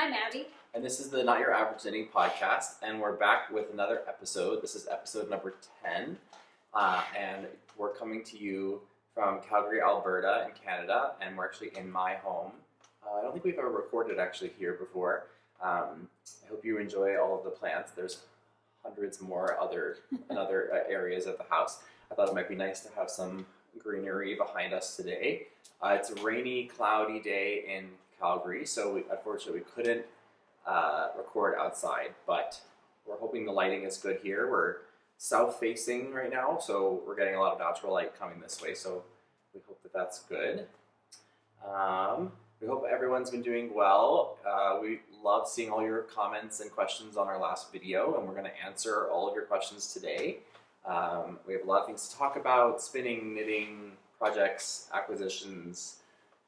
I'm Abby. And this is the Not Your Average Knitting podcast, and we're back with another episode. This is episode number 10, and we're coming to you from Calgary, Alberta in Canada, and we're actually in my home. I don't think we've ever recorded actually here before. I hope you enjoy all of the plants. There's hundreds more in other areas of the house. I thought it might be nice to have some greenery behind us today. It's a rainy, cloudy day in Calgary, so unfortunately we couldn't record outside, but we're hoping the lighting is good here. We're south facing right now, so we're getting a lot of natural light coming this way, so we hope that that's good. We hope everyone's been doing well. We love seeing all your comments and questions on our last video, and we're going to answer all of your questions today. We have a lot of things to talk about: spinning, knitting, projects, acquisitions,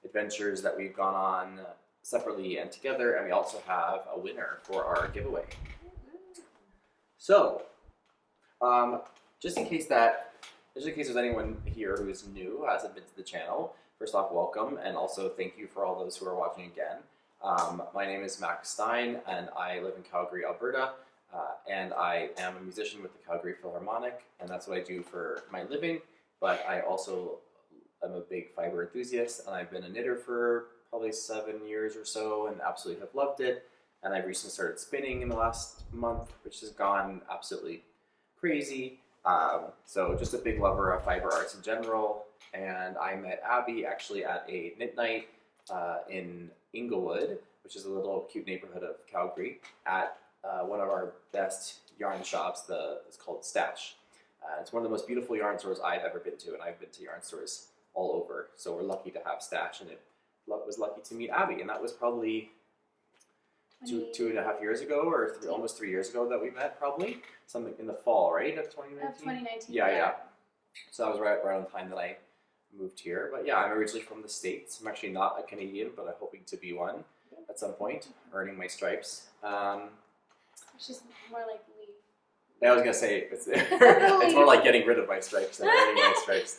adventures that we've gone on separately and together, and we also have a winner for our giveaway. So, just in case there's anyone here who is new, who hasn't been to the channel, first off, welcome, and also thank you for all those who are watching again. My name is Max Stein, and I live in Calgary, Alberta, and I am a musician with the Calgary Philharmonic, and that's what I do for my living, but I also am a big fiber enthusiast, and I've been a knitter for probably 7 years or so, and absolutely have loved it. And I've recently started spinning in the last month, which has gone absolutely crazy. So just a big lover of fiber arts in general. And I met Abby actually at a knit night in Inglewood, which is a little cute neighborhood of Calgary, at one of our best yarn shops. It's called Stash. It's one of the most beautiful yarn stores I've ever been to, and I've been to yarn stores all over. So we're lucky to have Stash, and it was lucky to meet Abby, and that was probably two and a half years ago, or almost 3 years ago that we met, probably. Something in the fall, right, of 2019? Of 2019, yeah. So that was right on the time that I moved here. But yeah, I'm originally from the States. I'm actually not a Canadian, but I'm hoping to be one at some point, earning my stripes. It's just more like leave. Yeah, I was going to say, it's more like getting rid of my stripes than earning my stripes.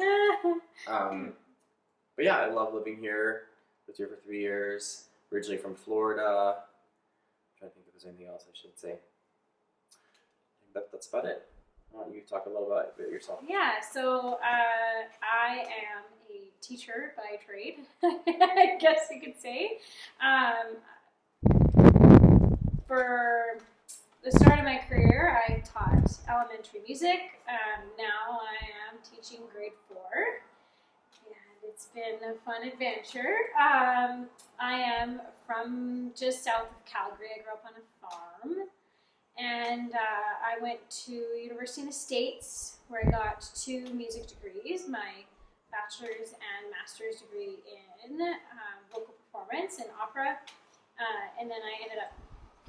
But yeah, I love living here. Lived here for 3 years. Originally from Florida. I'm trying to think if there's anything else I should say. I think that's about it. Why don't you talk a little about yourself? Yeah, so I am a teacher by trade, I guess you could say. For the start of my career, I taught elementary music. Now I am teaching grade 4. It's been a fun adventure. I am from just south of Calgary. I grew up on a farm, and I went to university in the States, where I got 2 music degrees, my bachelor's and master's degree in vocal performance and opera, and then I ended up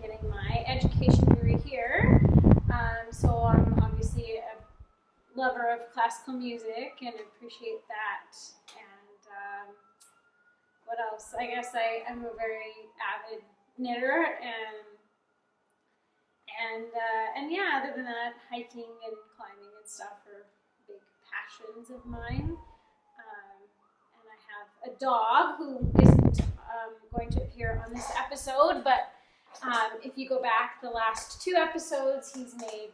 getting my education degree here. So I'm obviously a lover of classical music and appreciate that. What else? I guess I'm a very avid knitter, and yeah, other than that, hiking and climbing and stuff are big passions of mine. And I have a dog who isn't going to appear on this episode, but if you go back the last 2 episodes, he's made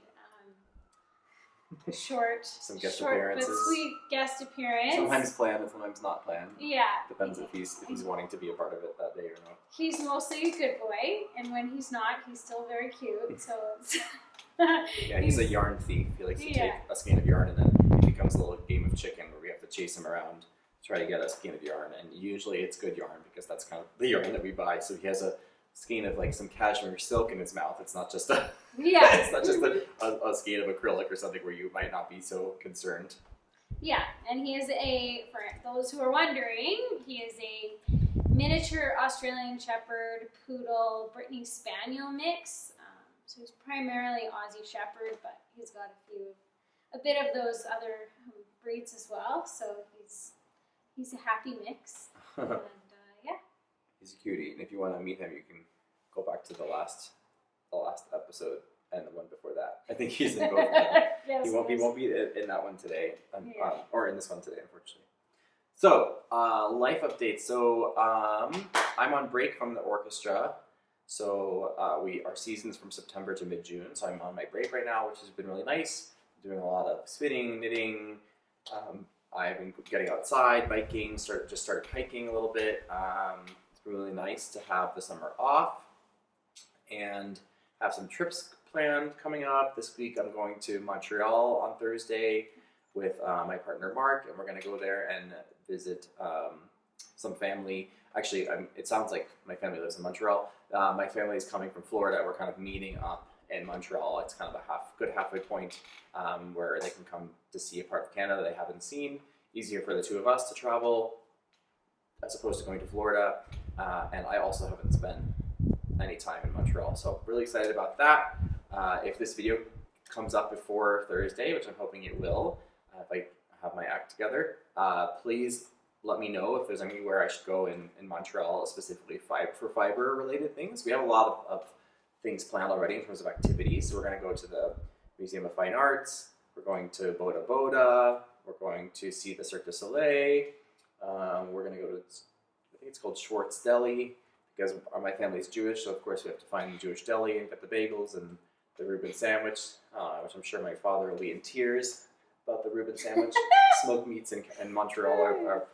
short appearances. But sweet guest appearance. Sometimes planned and sometimes not planned. Yeah. Depends if he's wanting to be a part of it that day or not. He's mostly a good boy, and when he's not, he's still very cute. So it's yeah, he's a yarn thief. He likes to take a skein of yarn, and then it becomes a little game of chicken where we have to chase him around, try to get a skein of yarn, and usually it's good yarn because that's kind of the yarn that we buy. So he has a skein of like some cashmere silk in his mouth. It's not just a it's not just a skein of acrylic or something where you might not be so concerned. Yeah, and he is for those who are wondering, he is a miniature Australian Shepherd, Poodle, Brittany Spaniel mix. So he's primarily Aussie Shepherd, but he's got a bit of those other breeds as well. So he's a happy mix. And yeah. He's a cutie, and if you want to meet him, you can go back to the last episode and the one before that. I think he's in both of them. Yes, he won't be in that one today, or in this one today, unfortunately. So, life updates. So, I'm on break from the orchestra, So our season's from September to mid-June, so I'm on my break right now, which has been really nice. Doing a lot of spinning, knitting. I've been getting outside, biking, just started hiking a little bit. It's been really nice to have the summer off and have some trips planned coming up. This week I'm going to Montreal on Thursday with my partner Mark, and we're going to go there and visit some family. Actually, it sounds like my family lives in Montreal. My family is coming from Florida. We're kind of meeting up in Montreal. It's kind of a good halfway point where they can come to see a part of Canada they haven't seen. Easier for the two of us to travel as opposed to going to Florida. And I also haven't spent any time in Montreal, so really excited about that. If this video comes up before Thursday, which I'm hoping it will, if I have my act together, please let me know if there's anywhere I should go in Montreal, specifically for fiber related things. We have a lot of things planned already in terms of activities. So we're going to go to the Museum of Fine Arts, we're going to Boda Boda, we're going to see the Cirque du Soleil, we're going to go to, I think it's called Schwartz Deli, because my family's Jewish, so of course we have to find the Jewish deli and get the bagels and the Reuben sandwich, which I'm sure my father will be in tears about the Reuben sandwich. Smoked meats in Montreal are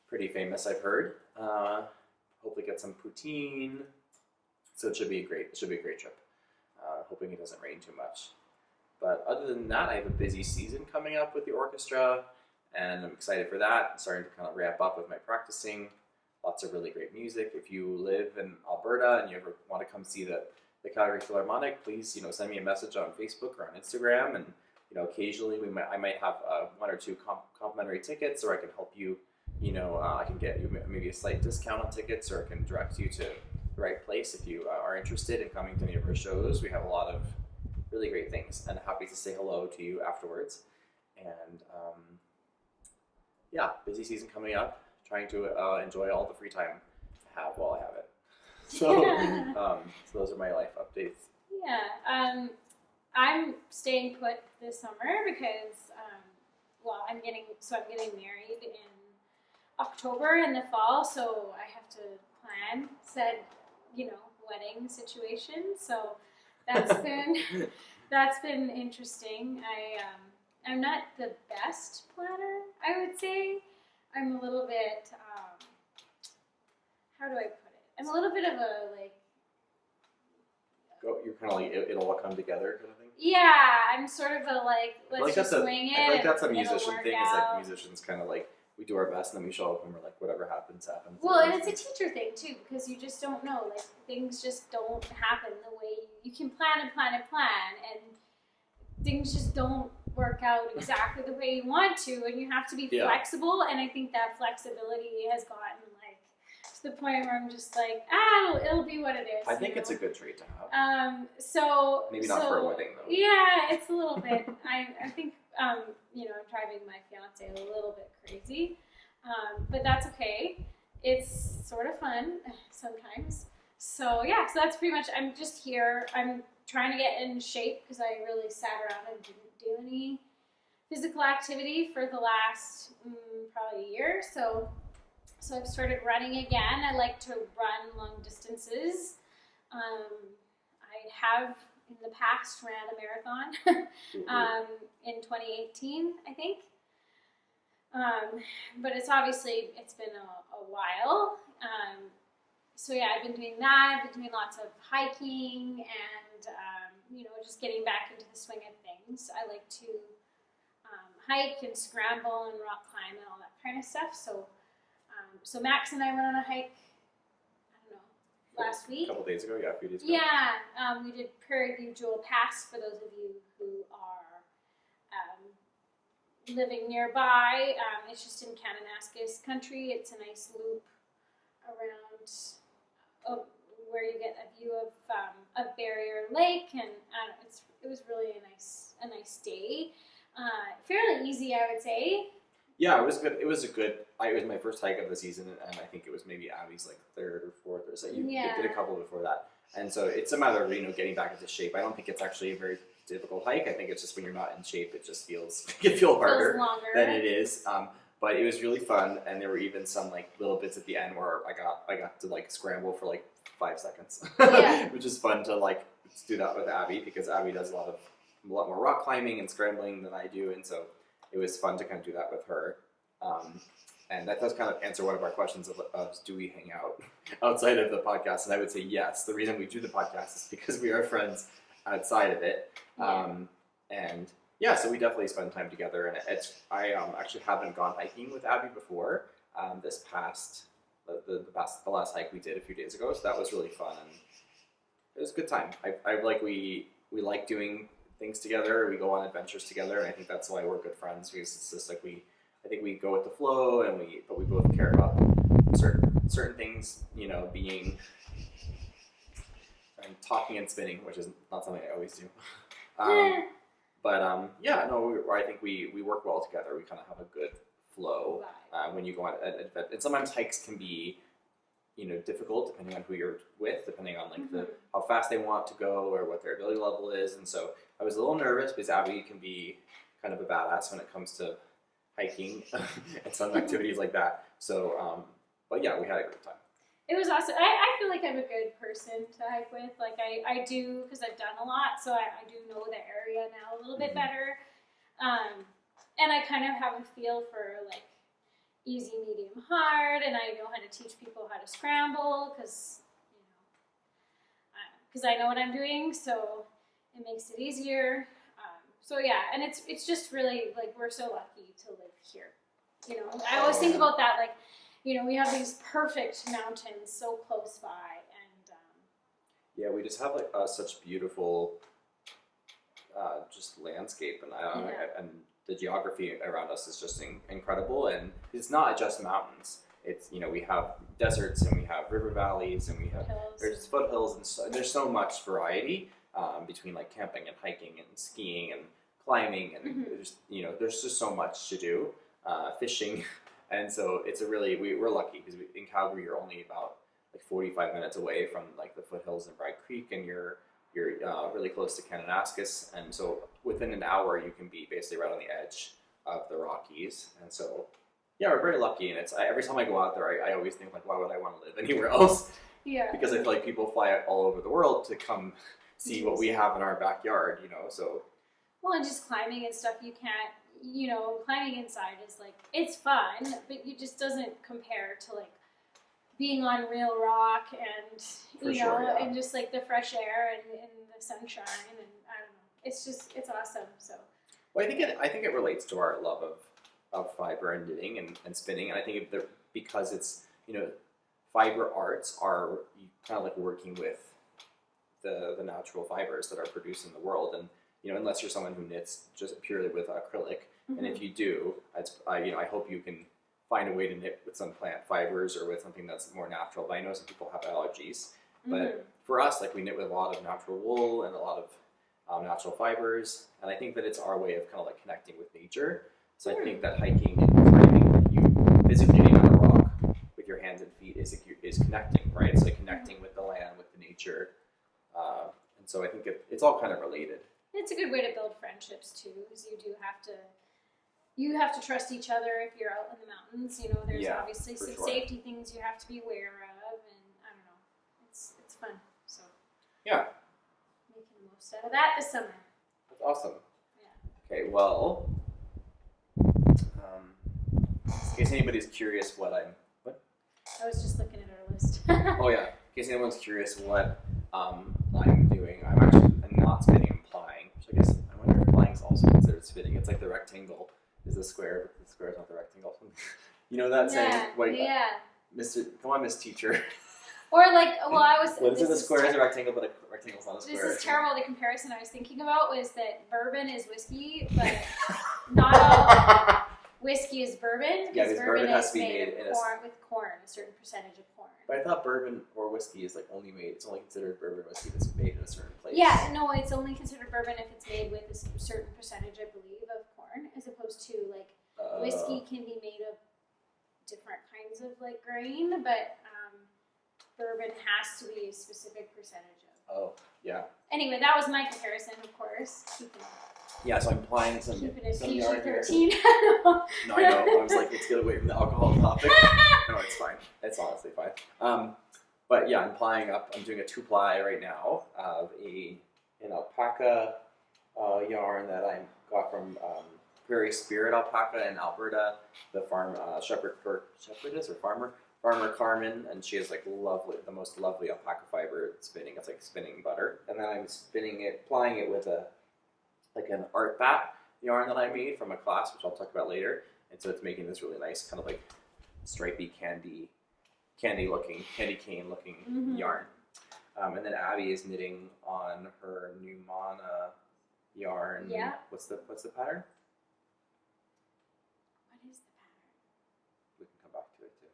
pretty famous, I've heard. Hopefully get some poutine. So it should be a great trip. Hoping it doesn't rain too much. But other than that, I have a busy season coming up with the orchestra, and I'm excited for that. I'm starting to kind of ramp up with my practicing. Lots of really great music. If you live in Alberta and you ever want to come see the Calgary Philharmonic, please send me a message on Facebook or on Instagram, and occasionally I might have one or two complimentary tickets, or I can help you. I can get you maybe a slight discount on tickets, or I can direct you to the right place if you are interested in coming to any of our shows. We have a lot of really great things, and happy to say hello to you afterwards. And yeah, busy season coming up. Trying to enjoy all the free time I have while I have it. So, so those are my life updates. Yeah, I'm staying put this summer because, I'm getting married in October in the fall, so I have to plan said, wedding situation. So that's been interesting. I'm not the best planner, I would say. I'm a little bit, how do I put it? I'm a little bit of a, You're kind of like, it'll all come together kind of thing? Yeah, I'm sort of a, let's just swing it. I feel like that's a musician thing, out. is like musicians kind of like, we do our best and then we show up and we're like, whatever happens, happens. Well, and it's a teacher thing too, because you just don't know. Things just don't happen the way you can plan and plan and plan, and things just don't work out exactly the way you want to, and you have to be flexible. And I think that flexibility has gotten to the point where I'm just like, it'll be what it is. I think it's a good trait to have. Maybe not for a wedding though. Yeah, it's a little bit. I think I'm driving my fiance a little bit crazy, but that's okay. It's sort of fun sometimes. So yeah, so that's pretty much. I'm just here. I'm trying to get in shape because I really sat around and didn't do any physical activity for the last probably a year. So I've started running again. I like to run long distances. I have in the past ran a marathon in 2018, I think. But it's been a while. So yeah, I've been doing that. I've been doing lots of hiking and just getting back into the swing of things. I like to hike and scramble and rock climb and all that kind of stuff. So Max and I went on a hike, last week. A couple days ago, a few days ago. Yeah, we did Prairie View Jewel Pass for those of you who are living nearby. It's just in Kananaskis country. It's a nice loop around where you get a view of Barrier Lake, and it was really a nice day. Fairly easy, I would say. Yeah, it was good. It was my first hike of the season, and I think it was maybe Abby's third or fourth or so. You did a couple before that, and so it's a matter of getting back into shape. I don't think it's actually a very difficult hike. I think it's just when you're not in shape, it just feels harder than it is. But it was really fun, and there were even some like little bits at the end where I got to like scramble for like 5 seconds, which is fun to like do that with Abby, because Abby does a lot more rock climbing and scrambling than I do, and so it was fun to kind of do that with her. And that does kind of answer one of our questions of do we hang out outside of the podcast? And I would say yes. The reason we do the podcast is because we are friends outside of it. And yeah, so we definitely spend time together. And I actually haven't gone hiking with Abby before. The last hike we did a few days ago, so that was really fun, and it was a good time. We like doing things together. We go on adventures together, and I think that's why we're good friends, because it's just like I think we go with the flow, but we both care about certain things, you know, being talking and spinning, which is not something I always do. I think we work well together. We kind of have a good flow when you go on an adventure. And sometimes hikes can be, you know, difficult depending on who you're with, depending on like how fast they want to go or what their ability level is. And so I was a little nervous because Abby can be kind of a badass when it comes to hiking and some activities like that. So, but yeah, we had a great time. It was awesome. I feel like I'm a good person to hike with. Like I do, because I've done a lot, so I do know the area now a little bit better. And I kind of have a feel for like easy, medium, hard, and I know how to teach people how to scramble because I know what I'm doing, so it makes it easier. So yeah, and it's just really like we're so lucky to live here. You know, I always think about that, like, you know, we have these perfect mountains so close by, and yeah, we just have like such beautiful just landscape, and the geography around us is just incredible. And it's not just mountains. It's, you know, we have deserts and we have river valleys and we have there's foothills, and there's so much variety between like camping and hiking and skiing and climbing, and there's just so much to do, fishing. And so it's we're lucky because in Calgary you're only about like 45 minutes away from like the foothills in Bragg Creek, and you're really close to Kananaskis, and so within an hour you can be basically right on the edge of the Rockies. And so yeah, we're very lucky, and it's every time I go out there I always think like, why would I want to live anywhere else? Because I feel like people fly out all over the world to come see what we have in our backyard, you know. So well, and just climbing and stuff, you can't, you know, climbing inside is like, it's fun, but it just doesn't compare to like being on real rock and and just like the fresh air and the sunshine, and I don't know, it's awesome. So well, I think it relates to our love of fiber and knitting and spinning, and I think because it's, you know, fiber arts are kind of like working with the natural fibers that are produced in the world, and you know, unless you're someone who knits just purely with acrylic, and if you do, I hope you can find a way to knit with some plant fibers or with something that's more natural. But I know some people have allergies. But for us, like, we knit with a lot of natural wool and a lot of natural fibers, and I think that it's our way of kind of like connecting with nature. So I think that hiking and climbing, you physically being on a rock with your hands and feet is connecting, right? It's like connecting with the land, with the nature, and so I think it's all kind of related. It's a good way to build friendships too, because you have to trust each other if you're out in the mountains. You know, there's obviously some safety things you have to be aware of, and I don't know, it's fun. So yeah, making the most out of that this summer. That's awesome. Yeah. Okay, well, in case anybody's curious what I was just looking at our list. Oh yeah, in case anyone's curious what I'm doing, I'm not spinning, I'm plying. Which I guess, I wonder if plying is also considered spinning. It's like the rectangle is the square, but the square is not the rectangle. You know that saying? Wait, come on, Miss Teacher. Or like, well, I was... Well, this is a square is a rectangle, but a rectangle's not a square. This is terrible. The comparison I was thinking about was that bourbon is whiskey, but not all whiskey is bourbon. Yeah, because bourbon has to be made with corn, a certain percentage of corn. But I thought bourbon or whiskey is like it's only considered bourbon whiskey that's made in a certain place. Yeah, no, it's only considered bourbon if it's made with a certain percentage, I believe, of corn, as opposed to like whiskey can be made of different kinds of like grain, but bourbon has to be a specific percentage of. Oh, yeah. Anyway, that was my comparison, of course. Yeah, so I'm applying some Keep it as yarn here. PG-13. No, I know. I was like, let's get away from the alcohol topic. No, it's fine. It's honestly fine. But yeah, I'm doing a 2-ply right now of an alpaca yarn that I got from Prairie Spirit Alpaca in Alberta. The farmer Carmen, and she has like the most lovely alpaca fiber spinning. It's like spinning butter, and then I'm applying it with an art bat yarn that I made from a class, which I'll talk about later. And so it's making this really nice kind of like stripy candy cane looking yarn. And then Abby is knitting on her new Mana yarn. Yeah. What's the pattern? What is the pattern? We can come back to it too.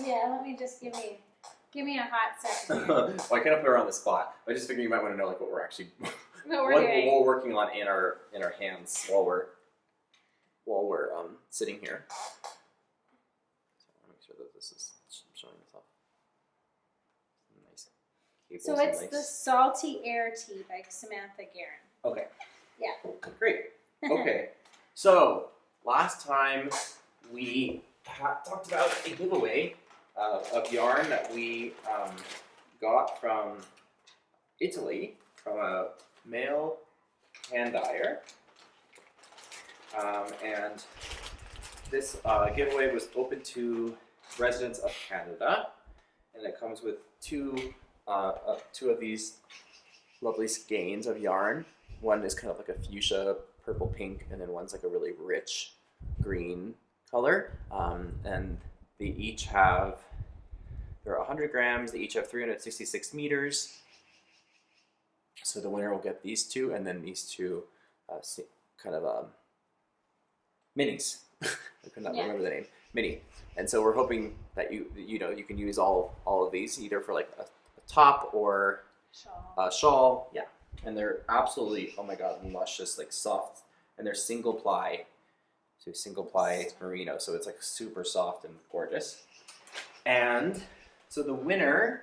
Yeah, let me just give me a hot second. Well, I kind of put her on the spot. I just figured you might want to know like what we're actually What we're doing. what we're working on in our hands while we're sitting here. So I want to make sure that this is showing this off. Nice cables. So it's the Salty Air Tea by Samantha Guerin. Okay. Yeah. Great. Okay. So last time we talked about a giveaway of yarn that we got from Italy from a male hand dyer, and this giveaway was open to residents of Canada, and it comes with two of these lovely skeins of yarn. One is kind of like a fuchsia, purple pink, and then one's like a really rich green color, and they each have, they're 100 grams, they each have 366 meters. So the winner will get these two, and then these two kind of minis. I could not remember the name. Mini. And so we're hoping that you can use all of these either for like a top or a shawl. Yeah. And they're absolutely, oh my god, luscious, like soft, and they're single ply merino, so it's like super soft and gorgeous. And so the winner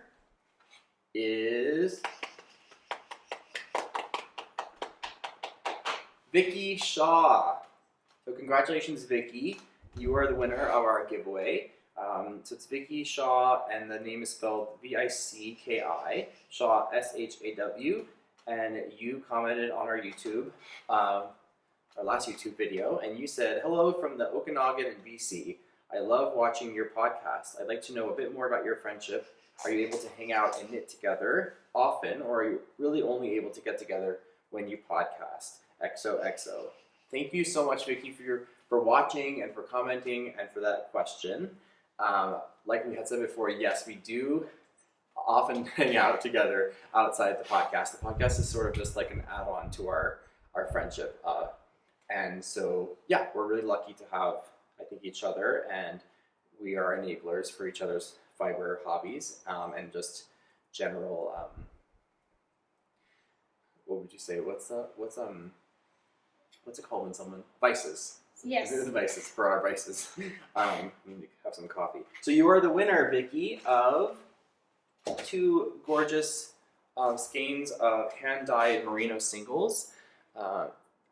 is Vicky Shaw. So congratulations, Vicky. You are the winner of our giveaway. So it's Vicky Shaw, and the name is spelled Vicki, Shaw, SHAW. And you commented on our YouTube, our last YouTube video, and you said, "Hello from the Okanagan in BC. I love watching your podcast. I'd like to know a bit more about your friendship. Are you able to hang out and knit together often, or are you really only able to get together when you podcast? XOXO." Thank you so much, Vicky, for watching and for commenting and for that question. Like we had said before, yes, we do often hang out together outside the podcast. The podcast is sort of just like an add-on to our friendship. And so, yeah, we're really lucky to have, I think, each other, and we are enablers for each other's fiber hobbies, and just general, what would you say? What's it called when someone, vices. Yes. Vices, for our vices. We need to have some coffee. So you are the winner, Vicky, of two gorgeous skeins of hand-dyed merino singles.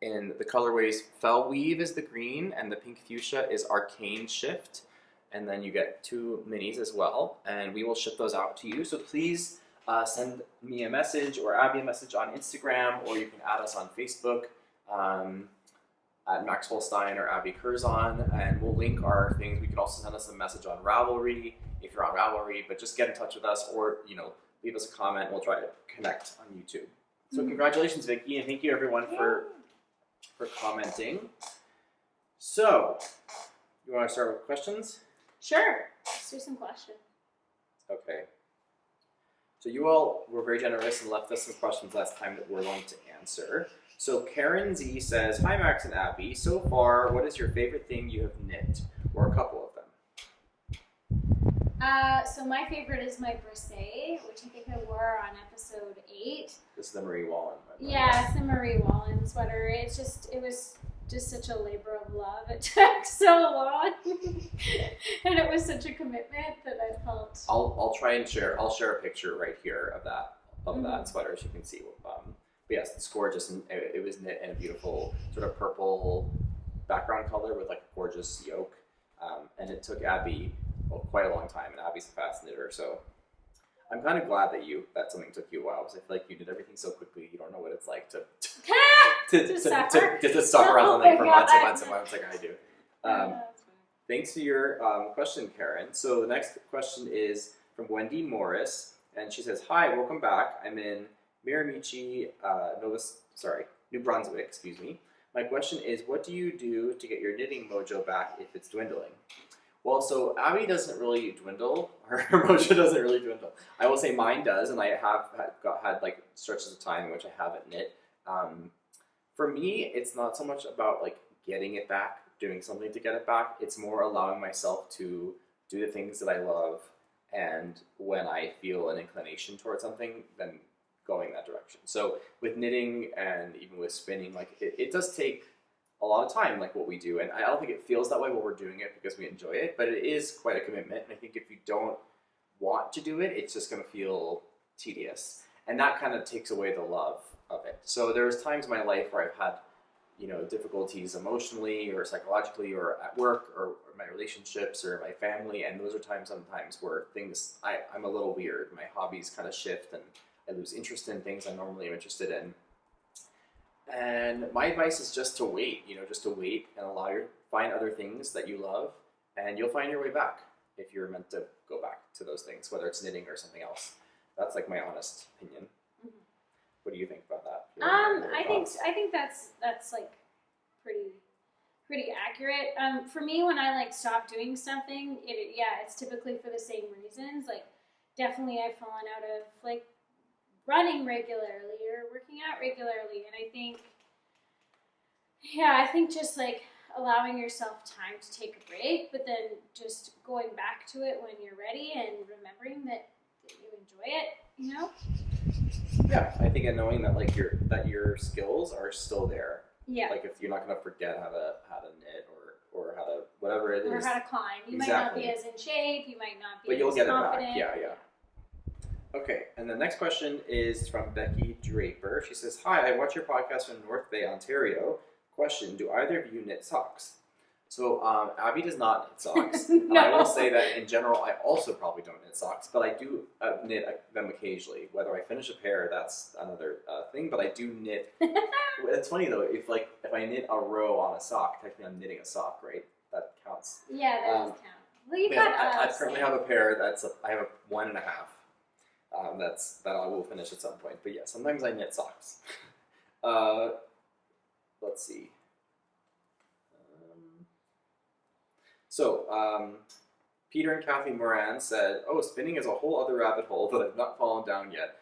In the colorways, Fell Weave is the green, and the pink fuchsia is Arcane Shift. And then you get two minis as well, and we will ship those out to you. So please send me a message or Abby a message on Instagram, or you can add us on Facebook at Maxwell Stein or Abby Curzon, and we'll link our things. We could also send us a message on Ravelry if you're on Ravelry, but just get in touch with us, or leave us a comment. We'll try to connect on YouTube. So congratulations, Vicky, and thank you everyone for commenting. So, you want to start with questions? Sure. Let's do some questions. Okay. So you all were very generous and left us some questions last time that we're going to answer. So Karen Z says, "Hi Max and Abby. So far, what is your favorite thing you have knit, or a couple of them?" So my favorite is my brisset, which I think I wore on episode 8. This is the Marie Wallen one. Yeah, it's the Marie Wallen sweater. It was just such a labor of love. It took so long, and it was such a commitment that I felt. I'll try and share. I'll share a picture right here of that sweater, so you can see. But yes, it's gorgeous, and it was knit in a beautiful sort of purple background color with like a gorgeous yoke. And it took Abby quite a long time, and Abby's a fast knitter, so I'm kind of glad that something took you a while, because I feel like you did everything so quickly. You don't know what it's like to suffer on something for months and months and months like I do. Thanks for your question, Karen. So the next question is from Wendy Morris, and she says, "Hi, welcome back. I'm in Miramichi, New Brunswick, excuse me. My question is, what do you do to get your knitting mojo back if it's dwindling?" Well, so Abby doesn't really dwindle. Her mojo doesn't really dwindle. I will say mine does, and I have had like stretches of time in which I haven't knit. For me, it's not so much about like getting it back, doing something to get it back. It's more allowing myself to do the things that I love, and when I feel an inclination towards something, then going that direction. So with knitting and even with spinning, like it does take a lot of time, like what we do, and I don't think it feels that way while we're doing it because we enjoy it, but it is quite a commitment, and I think if you don't want to do it, it's just going to feel tedious, and that kind of takes away the love of it. So there's times in my life where I've had, you know, difficulties emotionally or psychologically or at work or my relationships or my family, and those are times sometimes where things, I'm a little weird. My hobbies kind of shift, and I lose interest in things I normally am interested in. And my advice is just to wait, just to wait and find other things that you love, and you'll find your way back if you're meant to go back to those things, whether it's knitting or something else. That's like my honest opinion. Mm-hmm. What do you think about that? I think that's like pretty accurate. For me, when I like stop doing something, it's typically for the same reasons. Like, definitely I've fallen out of like running regularly or working out regularly, and I think just like allowing yourself time to take a break, but then just going back to it when you're ready and remembering that you enjoy it, Yeah, I think, and knowing that like your skills are still there. Yeah. Like, if you're not gonna forget how to knit or how to whatever it is. Or how to climb. You might not be as in shape. You might not be. But you'll as get confident. it back. Yeah. Okay, and the next question is from Becky Draper. She says, "Hi, I watch your podcast from North Bay, Ontario. Question, do either of you knit socks?" So Abby does not knit socks. No. And I will say that in general, I also probably don't knit socks, but I do knit them occasionally. Whether I finish a pair, that's another thing, but I do knit. It's funny though, if I knit a row on a sock, technically I'm knitting a sock, right? That counts. Yeah, that does count. Well, I currently have a pair I have a 1.5. That I will finish at some point. But yeah, sometimes I knit socks. Let's see. Peter and Kathy Moran said, "Oh, spinning is a whole other rabbit hole that I've not fallen down yet."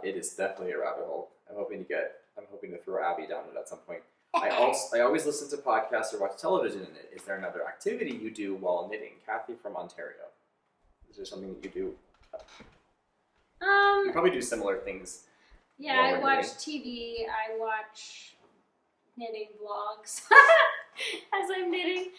It is definitely a rabbit hole. I'm hoping to throw Abby down it at some point. I always listen to podcasts or watch television in it. Is there another activity you do while knitting? Kathy from Ontario. Is there something that you do? You probably do similar things. Yeah, I watch TV. I watch knitting vlogs as I'm knitting.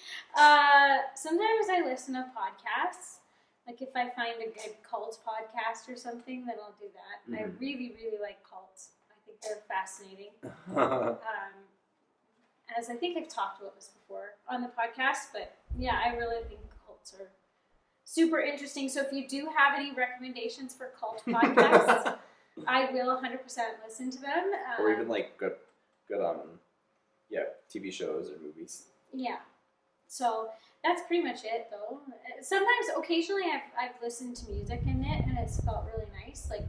Sometimes I listen to podcasts. Like, if I find a good cult podcast or something, then I'll do that. Mm-hmm. I really, really like cults. I think they're fascinating. As I think I've talked about this before on the podcast, but yeah, I really think cults are super interesting. So if you do have any recommendations for cult podcasts, I will 100% listen to them. Or even like good TV shows or movies. Yeah. So that's pretty much it, though. Sometimes, occasionally, I've listened to music in it, and it's felt really nice. Like,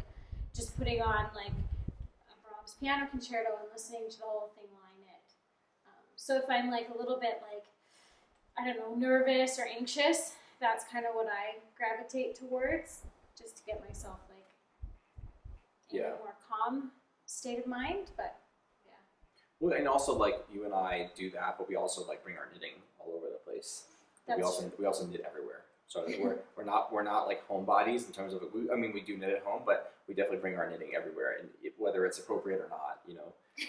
just putting on like a Brahms piano concerto and listening to the whole thing while I knit. So if I'm like a little bit like, I don't know, nervous or anxious, that's kind of what I gravitate towards, just to get myself like in a more calm state of mind. But yeah. Well, and also like you and I do that, but we also like bring our knitting all over the place. We also knit everywhere. So we're not like homebodies in terms of we do knit at home, but we definitely bring our knitting everywhere, and whether it's appropriate or not,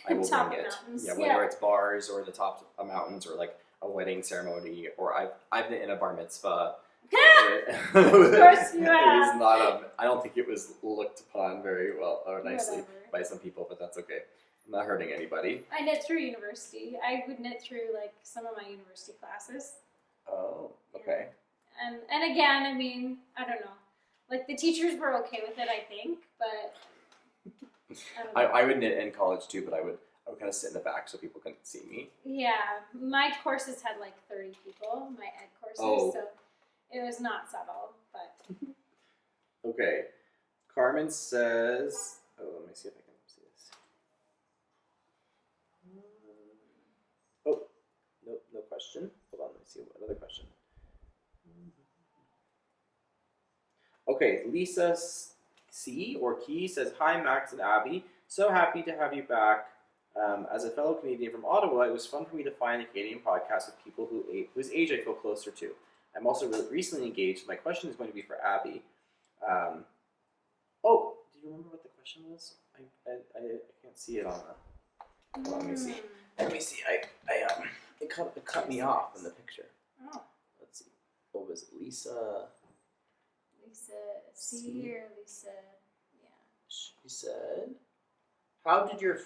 I will bring it. Yeah, whether it's bars or the top of mountains or like a wedding ceremony, or I've knit in a bar mitzvah. Of course you have. It was not I don't think it was looked upon very well or nicely by some people, but that's okay. I'm not hurting anybody. I knit through university. I would knit through like some of my university classes. Oh, okay. And again, I mean, I don't know. Like the teachers were okay with it, I think, but I would knit in college too, but I would kind of sit in the back so people couldn't see me. Yeah, my courses had like 30 people, my ed courses, so it was not subtle, but. Okay, Carmen says, let me see if I can see this. Oh, no question. Hold on, let me see another question. Okay, Lisa C or Key says, hi Max and Abby, so happy to have you back. As a fellow Canadian from Ottawa, it was fun for me to find a Canadian podcast with people whose age I feel closer to. I'm also recently engaged. My question is going to be for Abby. Do you remember what the question was? I can't see it on the. Well, let me see. It cut me off in the picture. Oh. Let's see. What was it? Lisa C or Lisa? Yeah. She said, how did your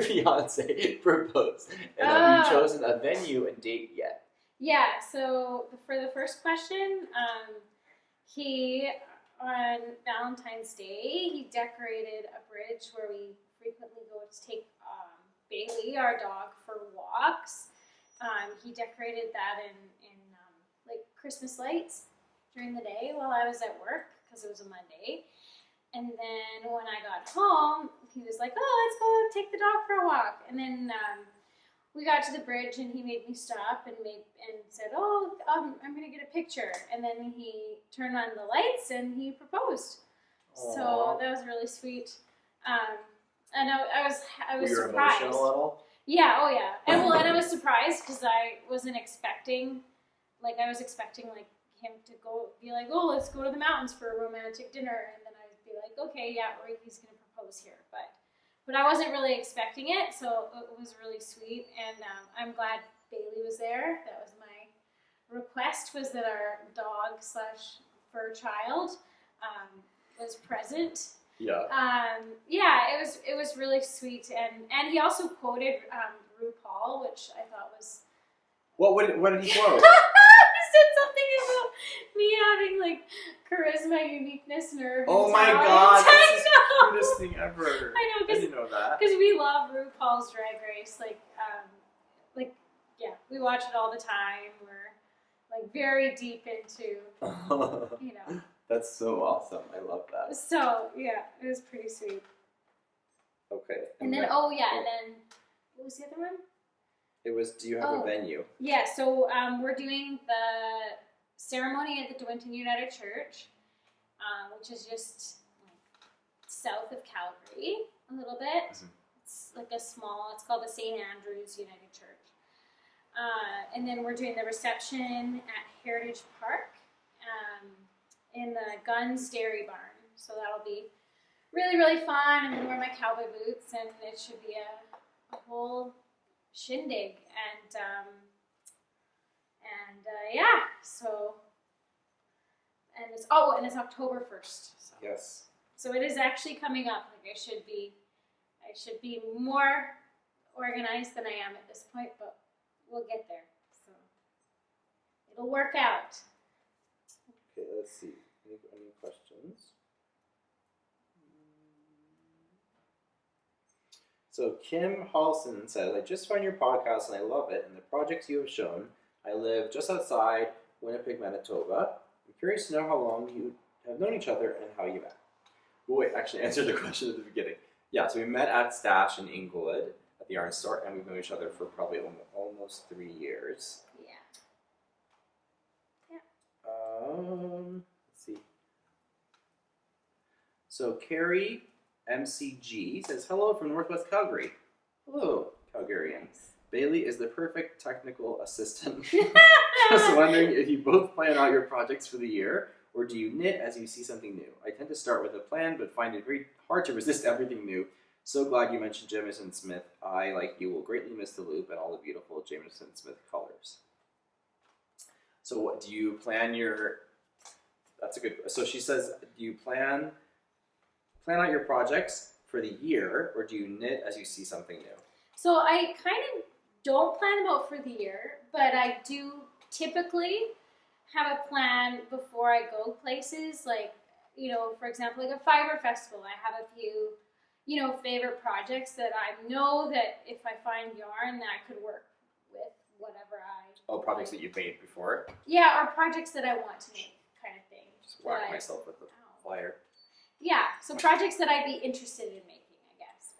fiance propose? And have you chosen a venue and date yet? Yeah, so for the first question, he, on Valentine's Day, he decorated a bridge where we frequently go to take Bailey, our dog, for walks. He decorated that in like Christmas lights during the day while I was at work, because it was a Monday. And then when I got home, he was like, oh, let's go take the dog for a walk. And then we got to the bridge and he made me stop and said, oh, I'm going to get a picture. And then he turned on the lights and he proposed. Aww. So that was really sweet. And I was Were you surprised. Emotional at all? Yeah, oh yeah. And I was surprised because I wasn't expecting, I was expecting him to be like, oh, let's go to the mountains for a romantic dinner. And then I'd be like, okay, yeah, he's going to propose here. But I wasn't really expecting it, so it was really sweet. And I'm glad Bailey was there. That was my request, was that our dog / fur child was present. Yeah. It was really sweet. And he also quoted RuPaul, which I thought was... What did he quote? He said something about me having charisma, uniqueness, nerve. Oh my talent. god, that's the cutest thing ever. I know, I didn't know that. Because we love RuPaul's Drag Race. We watch it all the time. We're very deep into, That's so awesome. I love that. So yeah, it was pretty sweet. Okay. And then what was the other one? It was, do you have a venue? Yeah, so we're doing the ceremony at the Dwinton United Church, which is just south of Calgary a little bit. Mm-hmm. It's it's called the St. Andrews United Church. And then we're doing the reception at Heritage Park in the Guns Dairy Barn. So that'll be really, really fun. I'm going to wear my cowboy boots, and it should be a whole shindig. And it's October 1st. So. Yes. So it is actually coming up. I should be more organized than I am at this point, but we'll get there. So it'll work out. Okay, let's see. Any questions? So Kim Halson says, I just found your podcast and I love it, and the projects you have shown. I live just outside Winnipeg, Manitoba. I'm curious to know how long you have known each other and how you met. Well, wait, actually answer the question at the beginning. Yeah, so we met at Stash in Inglewood at the yarn store, and we've known each other for probably almost 3 years. Yeah. Let's see. So Carrie MCG says, hello from Northwest Calgary. Hello, Calgarians. Bailey is the perfect technical assistant. was wondering if you both plan out your projects for the year, or do you knit as you see something new? I tend to start with a plan, but find it very hard to resist everything new. So glad you mentioned Jamison Smith. I, like you, will greatly miss the loop and all the beautiful Jamison Smith colors. So what, do you plan your, that's a good, so she says, do you plan out your projects for the year, or do you knit as you see something new? So I kind of don't plan them out for the year, but I do typically have a plan before I go places. Like, you know, for example, like a fiber festival, I have a few, you know, favorite projects that I know that if I find yarn that could work with whatever I... Oh, projects that you've made before? Yeah, or projects that I want to make, kind of thing. Just whack myself with the flyer. Yeah, so projects that I'd be interested in making, I guess.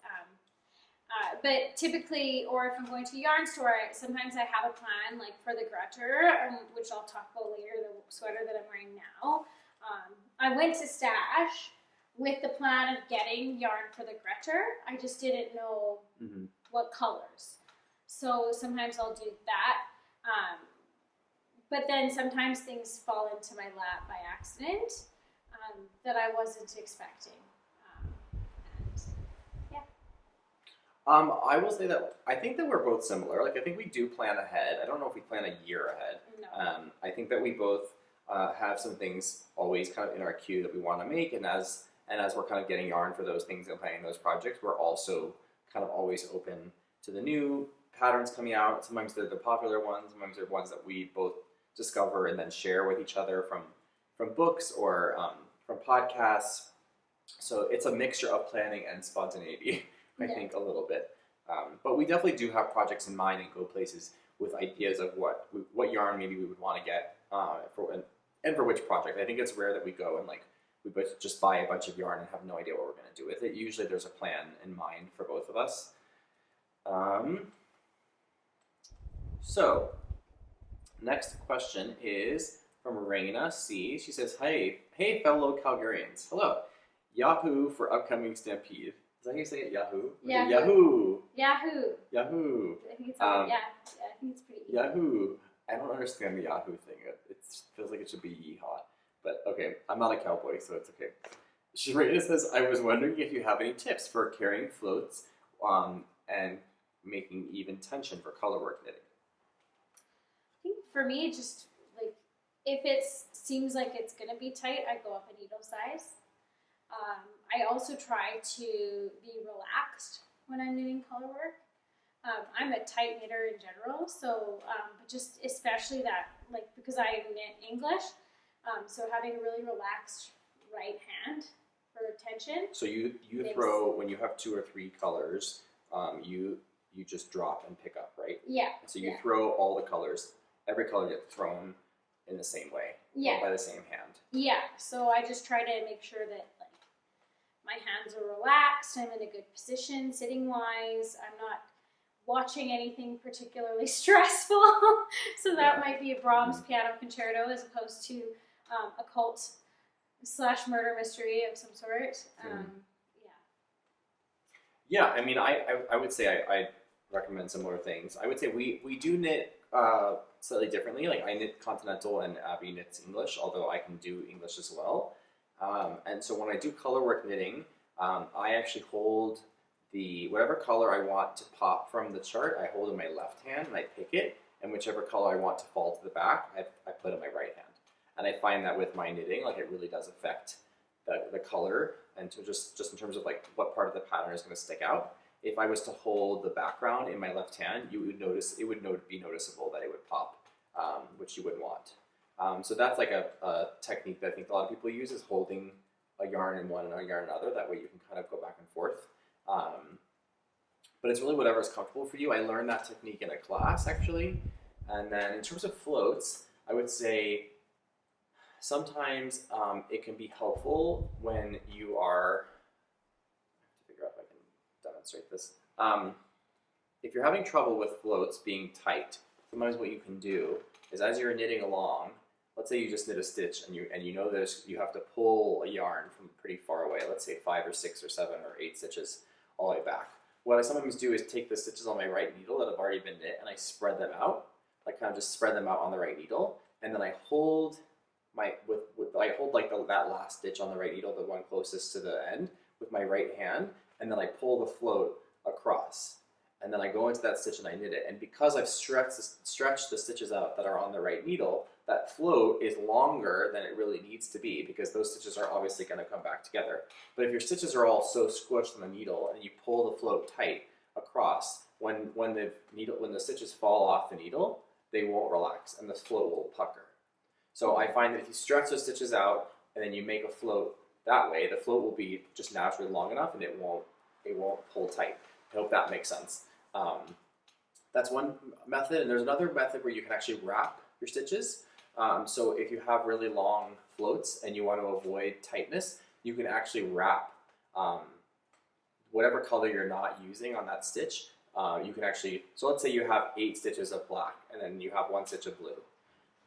But typically, or if I'm going to a yarn store, sometimes I have a plan, like for the Greta, which I'll talk about later, the sweater that I'm wearing now. I went to Stash with the plan of getting yarn for the Greta. I just didn't know what colors. So sometimes I'll do that. But then sometimes things fall into my lap by accident that I wasn't expecting. I will say that I think that we're both similar. Like, I think we do plan ahead. I don't know if we plan a year ahead. No. I think that we both have some things always kind of in our queue that we want to make, and as we're kind of getting yarn for those things and planning those projects, we're also kind of always open to the new patterns coming out. Sometimes they're the popular ones. Sometimes they're ones that we both discover and then share with each other from books or from podcasts. So it's a mixture of planning and spontaneity. I think a little bit, but we definitely do have projects in mind and go places with ideas of what yarn maybe we would want to get for which project. I think it's rare that we go and like we just buy a bunch of yarn and have no idea what we're going to do with it. Usually there's a plan in mind for both of us. So next question is from Raina C. She says, hey fellow Calgarians, hello. Yahoo for upcoming Stampede. Is that how you say it? Yahoo? Yahoo. Yahoo. Yahoo. I think it's I think it's pretty easy. Yahoo. I don't understand the Yahoo thing. It feels like it should be yeehaw. But okay, I'm not a cowboy, so it's okay. Sharita says, I was wondering if you have any tips for carrying floats and making even tension for colorwork knitting. I think for me, just like if it seems like it's going to be tight, I go up a needle size. I also try to be relaxed when I'm doing color work. I'm a tight knitter in general, so but just especially that, like, because I knit English, so having a really relaxed right hand for tension. So you throw, when you have 2 or 3 colors, you just drop and pick up, right? Yeah. So you throw all the colors, every color gets thrown in the same way, by the same hand. Yeah, so I just try to make sure that my hands are relaxed, I'm in a good position, sitting-wise, I'm not watching anything particularly stressful, so that might be a Brahms piano concerto as opposed to a cult/murder mystery of some sort. Yeah, I mean, I would say I recommend similar things. I would say we do knit slightly differently. Like, I knit continental and Abby knits English, although I can do English as well. And so when I do colorwork knitting, I actually hold whatever color I want to pop from the chart, I hold in my left hand and I pick it, and whichever color I want to fall to the back, I put in my right hand. And I find that with my knitting, like, it really does affect the color, and to just in terms of like what part of the pattern is going to stick out. If I was to hold the background in my left hand, you would notice, it would be noticeable that it would pop, which you wouldn't want. So that's like a technique that I think a lot of people use, is holding a yarn in one and a yarn in another. That way you can kind of go back and forth. But it's really whatever is comfortable for you. I learned that technique in a class, actually. And then in terms of floats, I would say sometimes it can be helpful when you are, I have to figure out if I can demonstrate this. If you're having trouble with floats being tight, sometimes what you can do is, as you're knitting along, let's say you just knit a stitch and you know that you have to pull a yarn from pretty far away, let's say 5 or 6 or 7 or 8 stitches all the way back. What I sometimes do is take the stitches on my right needle that have already been knit and I spread them out like kind of just spread them out on the right needle, and then I hold I hold like that last stitch on the right needle, the one closest to the end, with my right hand, and then I pull the float across, and then I go into that stitch and I knit it. And because I've stretched the stitches out that are on the right needle, that float is longer than it really needs to be, because those stitches are obviously going to come back together. But if your stitches are all so squished on the needle and you pull the float tight across, when the stitches fall off the needle, they won't relax and the float will pucker. So I find that if you stretch those stitches out and then you make a float that way, the float will be just naturally long enough and it won't pull tight. I hope that makes sense. That's one method, and there's another method where you can actually wrap your stitches. So if you have really long floats and you want to avoid tightness, you can actually wrap whatever color you're not using on that stitch. You can actually, so let's say you have 8 stitches of black and then you have 1 stitch of blue.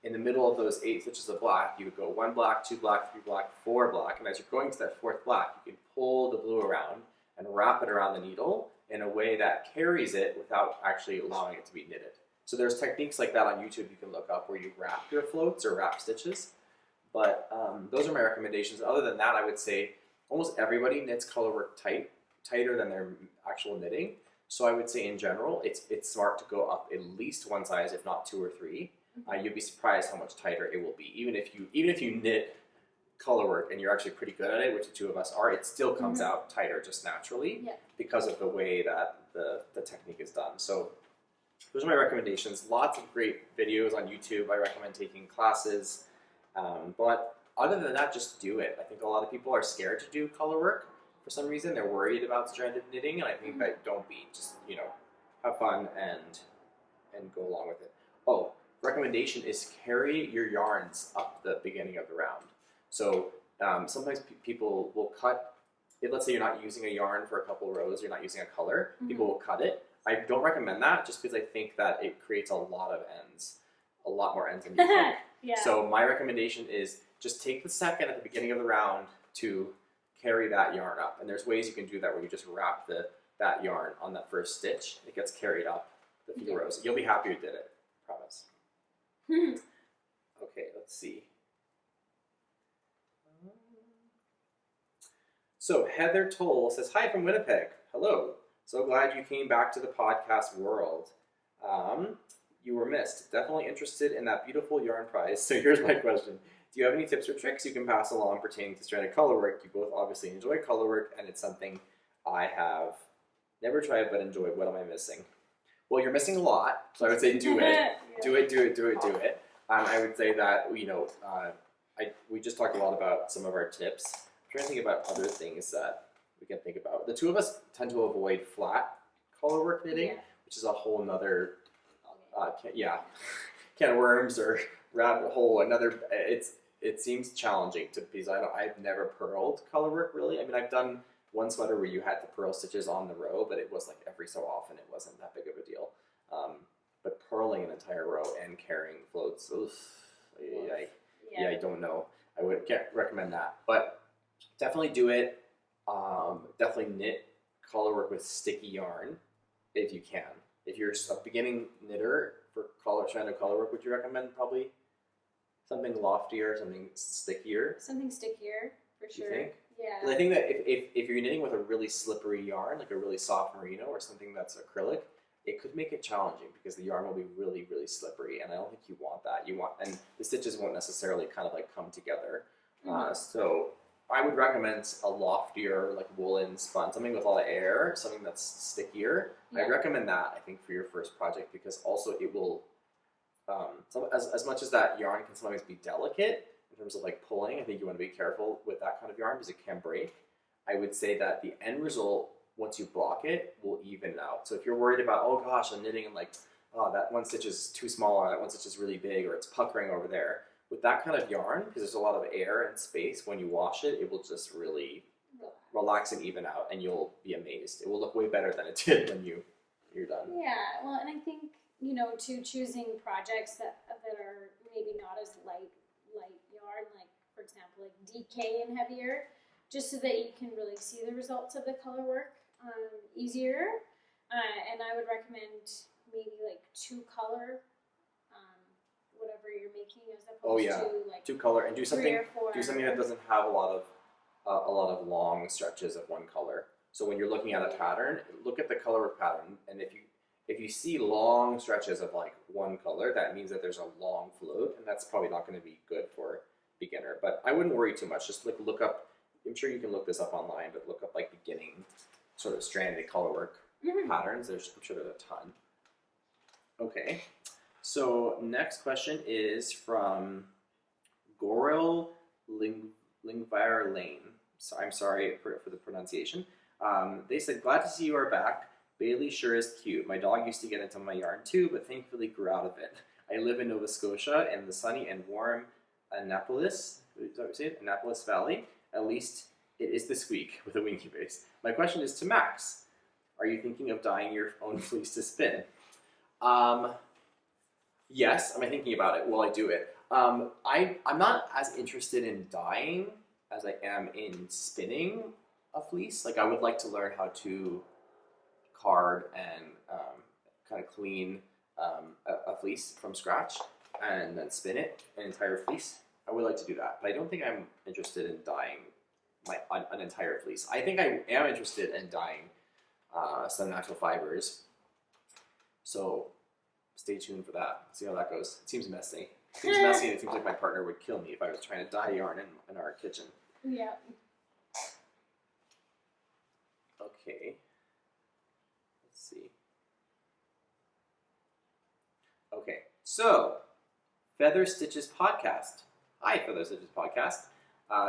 In the middle of those 8 stitches of black, you would go 1 black, 2 black, 3 black, 4 black, and as you're going to that 4th black, you can pull the blue around and wrap it around the needle in a way that carries it without actually allowing it to be knitted. So there's techniques like that on YouTube you can look up where you wrap your floats or wrap stitches. But those are my recommendations. Other than that, I would say almost everybody knits colorwork tighter than their actual knitting. So I would say in general, it's smart to go up at least 1 size, if not 2 or 3. You'd be surprised how much tighter it will be. Even if you knit colorwork and you're actually pretty good at it, which the 2 of us are, it still comes out tighter just naturally because of the way that the technique is done. So those are my recommendations. Lots of great videos on YouTube. I recommend taking classes. But other than that, just do it. I think a lot of people are scared to do colorwork for some reason. They're worried about stranded knitting, and I think that don't be. Just, have fun and go along with it. Oh, recommendation is carry your yarns up the beginning of the round. So sometimes people will cut, let's say you're not using a yarn for a couple rows, you're not using a color, people will cut it. I don't recommend that just because I think that it creates a lot more ends than you think. So my recommendation is just take the second at the beginning of the round to carry that yarn up. And there's ways you can do that where you just wrap that yarn on that first stitch. It gets carried up the few rows. You'll be happy you did it, I promise. Okay, let's see. So Heather Toll says, hi from Winnipeg. Hello. So glad you came back to the podcast world. You were missed. Definitely interested in that beautiful yarn prize. So here's my question. Do you have any tips or tricks you can pass along pertaining to stranded colorwork? You both obviously enjoy colorwork, and it's something I have never tried but enjoyed. What am I missing? Well, you're missing a lot. So I would say do it. Do it. I would say that, we just talked a lot about some of our tips. I'm trying to think about other things that we can think about. The 2 of us tend to avoid flat colorwork knitting, which is a whole nother, can of worms or rabbit hole. It seems challenging because I've never purled colorwork really. I mean, I've done one sweater where you had to purl stitches on the row, but it was like every so often. It wasn't that big of a deal. But purling an entire row and carrying floats, I don't know. Can't recommend that, but definitely do it. Definitely knit colorwork with sticky yarn if you can. If you're a beginning knitter for stranded colorwork, would you recommend probably something loftier, something stickier? Something stickier, for sure. You think? Yeah. I think that if you're knitting with a really slippery yarn, like a really soft merino or something that's acrylic, it could make it challenging because the yarn will be really, really slippery, and I don't think you want that. And the stitches won't necessarily kind of like come together. So I would recommend a loftier, like woolen spun, something with a lot of air, something that's stickier. I'd recommend that, I think, for your first project, because also it will, as much as that yarn can sometimes be delicate in terms of like pulling, I think you want to be careful with that kind of yarn because it can break. I would say that the end result, once you block it, will even it out. So if you're worried about, oh gosh, I'm knitting and like, oh, that one stitch is too small, or that one stitch is really big, or it's puckering over there, with that kind of yarn, because there's a lot of air and space, when you wash it, it will just really relax and even out, and you'll be amazed. It will look way better than it did when you're done. Yeah, well, and I think, to choosing projects that are maybe not as light yarn, like, for example, like DK and heavier, just so that you can really see the results of the color work easier. And I would recommend maybe like 2 color whatever you're making as opposed Oh yeah, to like two color and do 3 something or 4. that doesn't have a lot of long stretches of one color. So when you're looking at a pattern, look at the colorwork pattern, and if you see long stretches of like one color, that means that there's a long float, and that's probably not going to be good for beginner. But I wouldn't worry too much. Just like look up. I'm sure you can look this up online, but look up like beginning sort of stranded colorwork patterns. I'm sure there's a ton. Okay, so next question is from Goril Lingvire Lane. So I'm sorry for the pronunciation. They said, glad to see you are back. Bailey sure is cute. My dog used to get into my yarn too, but thankfully grew out of it. I live in Nova Scotia in the sunny and warm Annapolis, is that what you say? Annapolis Valley. At least it is this week with a winky face. My question is to Max. Are you thinking of dyeing your own fleece to spin? Yes, am I thinking about it? Will I do it? I'm not as interested in dyeing as I am in spinning a fleece. Like I would like to learn how to card and kind of clean a fleece from scratch and then spin it, an entire fleece. I would like to do that, but I don't think I'm interested in dyeing an entire fleece. I think I am interested in dyeing some natural fibers. So stay tuned for that. See how that goes. It seems messy. It seems messy, and it seems like my partner would kill me if I was trying to dye yarn in our kitchen. Yeah. Okay. Let's see. Okay, so Feather Stitches Podcast. Hi, Feather Stitches Podcast.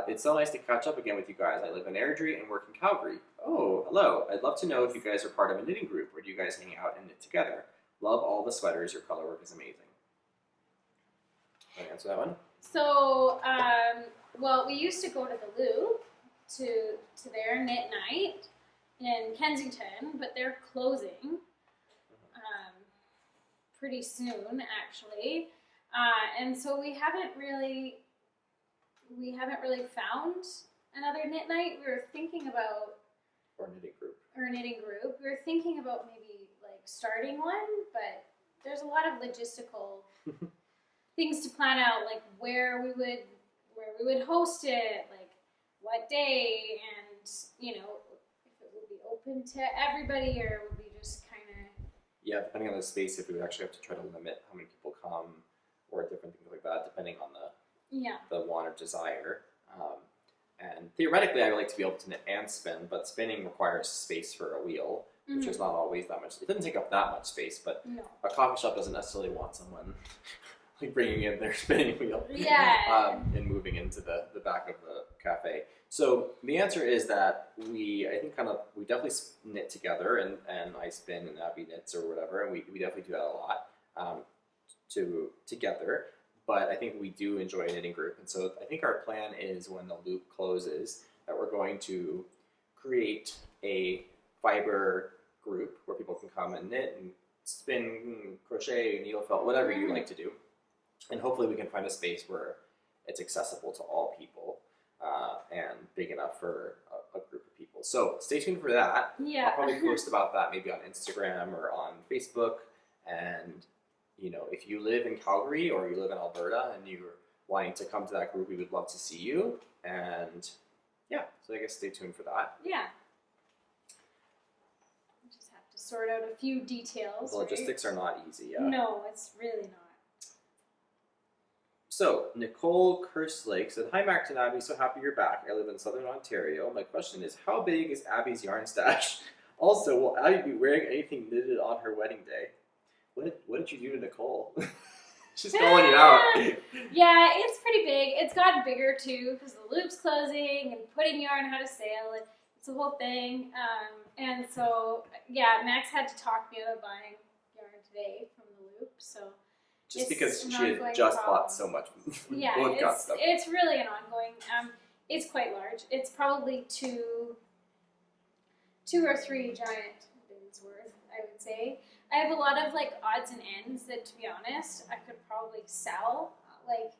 It's so nice to catch up again with you guys. I live in Airdrie and work in Calgary. Oh, hello. I'd love to know if you guys are part of a knitting group, or do you guys hang out and knit together? Love all the sweaters. Your color work is amazing. Can I answer that one? So, well, we used to go to the Loop to their knit night in Kensington, but they're closing pretty soon, actually. And so we haven't really found another knit night. We were thinking about Or knitting group. We were thinking about maybe like starting one, but there's a lot of logistical things to plan out, like where we would host it, like what day, and if it would be open to everybody or would be just kind of. Yeah, depending on the space, if we would actually have to try to limit how many people come, or different things like that, depending on the want or desire. And theoretically, I would like to be able to knit and spin, but spinning requires space for a wheel, which is not always that much. It doesn't take up that much space, but a coffee shop doesn't necessarily want someone like bringing in their spinning wheel and moving into the back of the cafe. So the answer is that we definitely knit together, and I spin and Abby knits or whatever, and we definitely do that a lot together. But I think we do enjoy a knitting group, and so I think our plan is when the Loop closes that we're going to create a fiber group where people can come and knit and spin, crochet, needle felt, whatever you like to do, and hopefully we can find a space where it's accessible to all people and big enough for a group of people. So stay tuned for that. Yeah. I'll probably post about that maybe on Instagram or on Facebook, and if you live in Calgary or you live in Alberta and you're wanting to come to that group, we would love to see you. And yeah, so I guess stay tuned for that. Yeah. We just have to sort out a few details. The logistics are not easy. Yeah. No, it's really not. So Nicole Kerslake said, "Hi Max and Abby, so happy you're back. I live in Southern Ontario. My question is, how big is Abby's yarn stash? Also, will Abby be wearing anything knitted on her wedding day?" What did you do to Nicole? She's calling you out. Yeah, it's pretty big. It's gotten bigger too because the Loop's closing and putting yarn how to sail. It's a whole thing. And so, yeah, Max had to talk me out of buying yarn today from the Loop. So just because she had just bought so much. Yeah, it's really an ongoing. It's quite large. It's probably two or three giant bins worth, I would say. I have a lot of like odds and ends that, to be honest, I could probably sell, like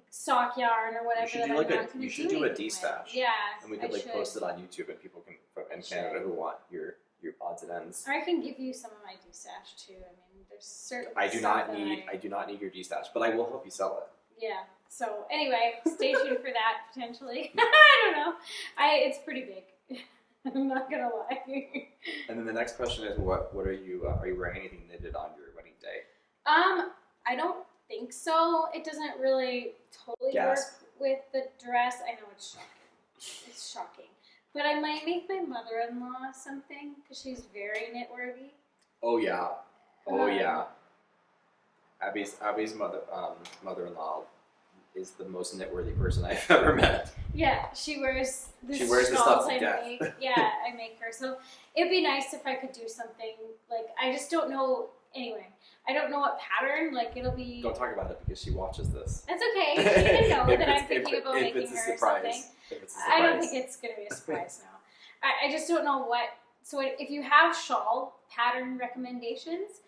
sock yarn or whatever. You should do a D-stash. Yeah, and we could post it on YouTube, and people can in Canada who want your odds and ends. I can give you some of my D-stash too. I mean, there's certain. I do not stuff that need. I do not need your G stash, but I will help you sell it. Yeah. So anyway, stay tuned for that potentially. I don't know. It's pretty big. I'm not gonna lie. And then the next question is, what are you wearing anything knitted on your wedding day? I don't think so. It doesn't really totally work with the dress. I know it's shocking. It's shocking. But I might make my mother-in-law something because she's very knitworthy. Oh yeah. Oh yeah. Abby's mother-in-law is the most knitworthy person I've ever met. Yeah, she wears this stuff to I death. make. Yeah, I make her. So it'd be nice if I could do something like, I just don't know. Anyway, I don't know what pattern. Like, it'll be. Don't talk about it because she watches this. That's okay. She can know that I'm thinking about making her something. I don't think it's gonna be a surprise now. I just don't know what. So if you have shawl pattern recommendations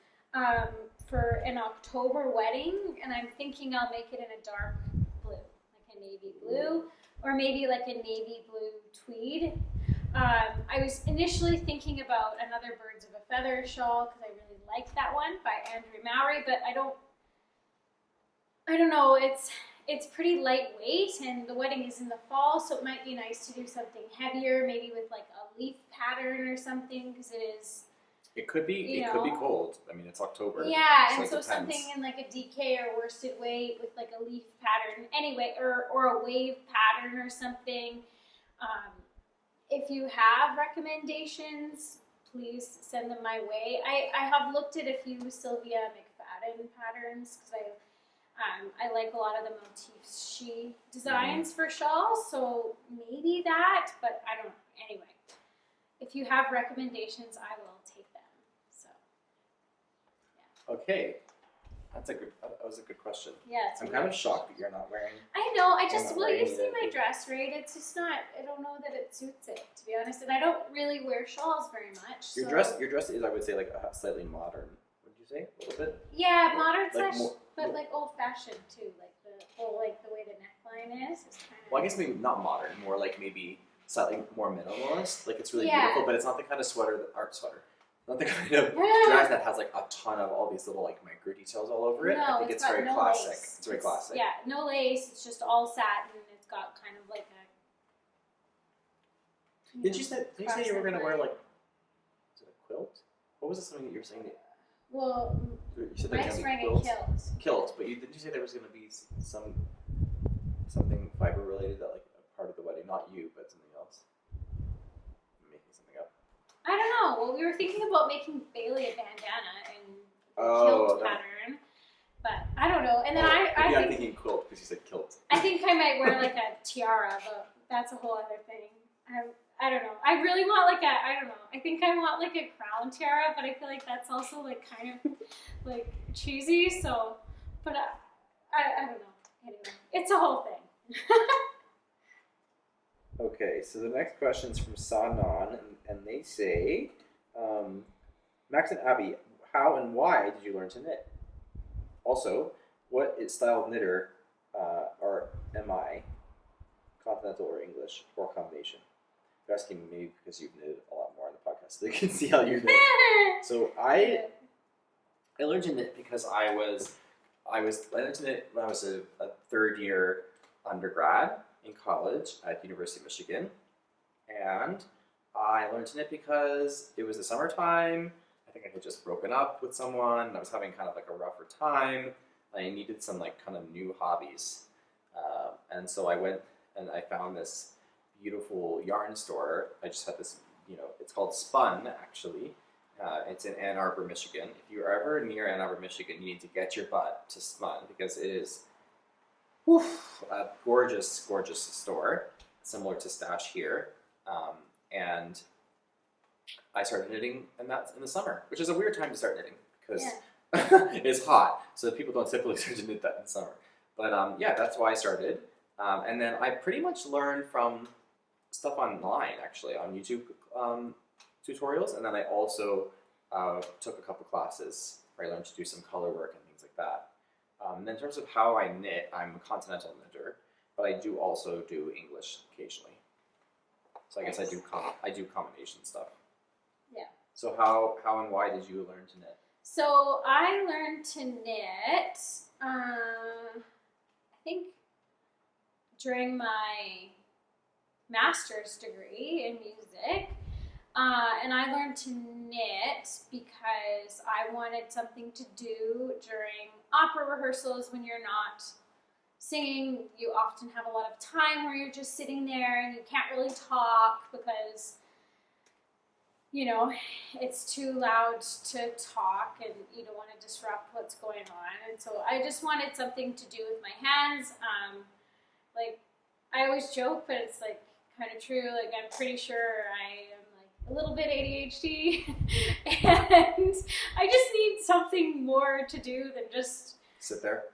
for an October wedding, and I'm thinking I'll make it in a dark blue, like a navy blue, or maybe like a navy blue tweed. I was initially thinking about another Birds of a Feather shawl because I really like that one by Andrew Mowry, but I don't know. It's pretty lightweight, and the wedding is in the fall, so it might be nice to do something heavier, maybe with like a leaf pattern or something, because it is. It could be. It could be cold. I mean, it's October. Yeah, and so so something in like a DK or worsted weight with like a leaf pattern, anyway, or a wave pattern or something. If you have recommendations, please send them my way. I have looked at a few Sylvia McFadden patterns because I like a lot of the motifs she designs for shawls, so maybe that, but I don't know. Anyway, if you have recommendations, I will take them. So, yeah. Okay, that was a good question. Yeah, I'm kind of shocked that you're not wearing. I know. You've seen my dress, right? It's just not. I don't know that it suits it, to be honest. And I don't really wear shawls very much. Your dress is, I would say, like slightly modern. Would you say a little bit? Yeah, modern like slash, but like old fashioned too. Like the way the neckline is kind of. Well, I guess maybe not modern. More like maybe slightly more minimalist. Like it's really beautiful, but it's not the kind of sweater. Not the kind of dress that has like a ton of all these little like micro details all over it. No, I think it's very classic. Lace. It's very classic. Yeah, no lace. It's just all satin. It's got kind of like a. Did you say you were gonna wear like? Is it a quilt? What was it? Something that you were saying? Well, you said Mike's wearing a kilt. Kilt, but did you say there was gonna be something fiber related that like a part of the wedding? Not you, but something else. I'm making something up. I don't know. Well, we were thinking about making Bailey a bandana and kilt pattern, but I don't know. And then I'm thinking quilt because you said kilt. I think I might wear like a tiara, but that's a whole other thing. I don't know. I really want like I don't know. I think I want like a crown tiara, but I feel like that's also like kind of like cheesy. So, but I don't know. Anyway, it's a whole thing. Okay, so the next question is from Sanon, and they say, Max and Abby, how and why did you learn to knit? Also, what style of knitter am I? Continental or English, or combination? They're asking maybe because you've knitted a lot more on the podcast, so they can see how you knit. So I learned to knit because I learned to knit when I was a third year undergrad in college at University of Michigan, and I learned to knit because it was the summertime. I think I had just broken up with someone, and I was having kind of like a rougher time. I needed some like kind of new hobbies, and so I went and I found this beautiful yarn store. I just had this, it's called Spun actually. It's in Ann Arbor, Michigan. If you're ever near Ann Arbor, Michigan, you need to get your butt to Spun because it is a gorgeous, gorgeous store, similar to Stash here. And I started knitting in the summer, which is a weird time to start knitting because it's hot, so people don't typically start to knit that in the summer. But yeah, that's why I started. And then I pretty much learned from stuff online, actually, on YouTube tutorials. And then I also took a couple classes where I learned to do some color work and things like that. And in terms of how I knit, I'm a continental knitter, but I do also do English occasionally. So I guess I do combination stuff. Yeah. So how and why did you learn to knit? So I learned to knit, I think during my master's degree in music. And I learned to knit because I wanted something to do during opera rehearsals when you're not singing. You often have a lot of time where you're just sitting there and you can't really talk because, you know, it's too loud to talk and you don't want to disrupt what's going on. And so I just wanted something to do with my hands. Like, I always joke, but it's like kind of true. Like, I'm pretty sure I am like a little bit ADHD and I just need something more to do than just sit there.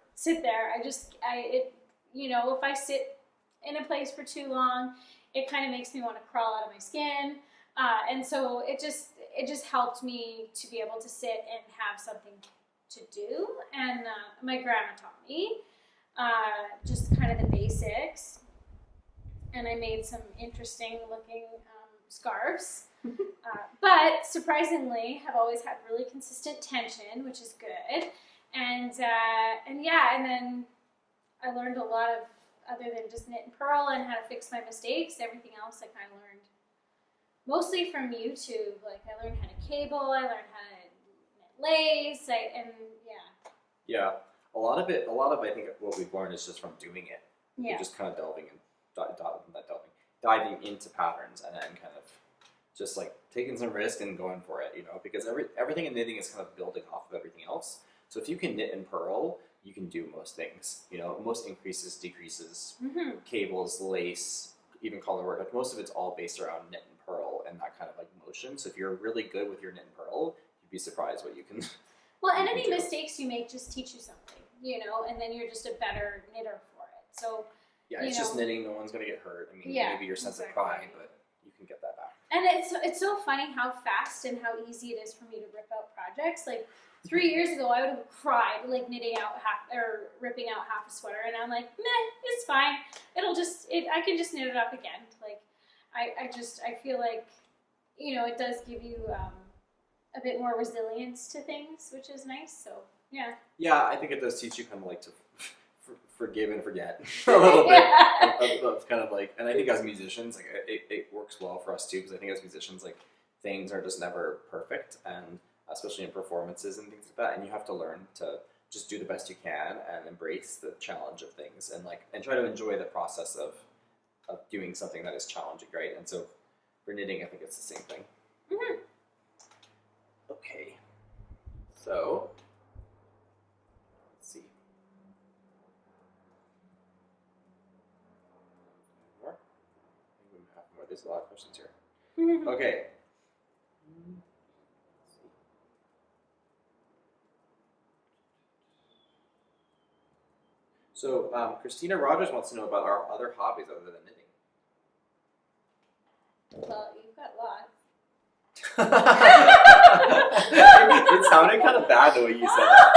You know, if I sit in a place for too long, it kind of makes me want to crawl out of my skin. And so it just helped me to be able to sit and have something to do. And my grandma taught me just kind of the basics. And I made some interesting looking scarves. But surprisingly, have always had really consistent tension, which is good. And yeah, and then I learned a lot of, other than just knit and purl and how to fix my mistakes, everything else I kind of learned mostly from YouTube. Like, I learned how to cable, I learned how to knit lace, and yeah. Yeah, a lot of I think what we've learned is just from doing it. Yeah. We're just kind of diving into patterns and then kind of just like taking some risk and going for it, you know, because everything in knitting is kind of building off of everything else. So if you can knit and purl, you can do most things, you know, most increases, decreases, cables, lace, even color work. Like, most of it's all based around knit and purl and that kind of like motion. So if you're really good with your knit and purl, you'd be surprised what you can. Well, and any mistakes you make just teach you something, you know, and then you're just a better knitter for it. So yeah, it's just knitting. No one's gonna get hurt. I mean, maybe your sense of pride, but you can get that back. And it's so funny how fast and how easy it is for me to rip out projects. Like, 3 years ago, I would have cried like ripping out half a sweater, and I'm like, meh, it's fine. I can just knit it up again. Like, I feel like, you know, it does give you a bit more resilience to things, which is nice. So yeah. Yeah, I think it does teach you kind of like to forgive and forget a little bit of kind of like, and I think as musicians, like it works well for us too, because I think as musicians, like, things are just never perfect, and especially in performances and things like that, and you have to learn to just do the best you can and embrace the challenge of things and try to enjoy the process of doing something that is challenging, right? And so for knitting, I think it's the same thing. Mm-hmm. Okay, so let's see. More? I think we have more. There's a lot of questions here. Okay. So Christina Rogers wants to know about our other hobbies other than knitting. Well, you've got lots. It sounded kind of bad the way you said that.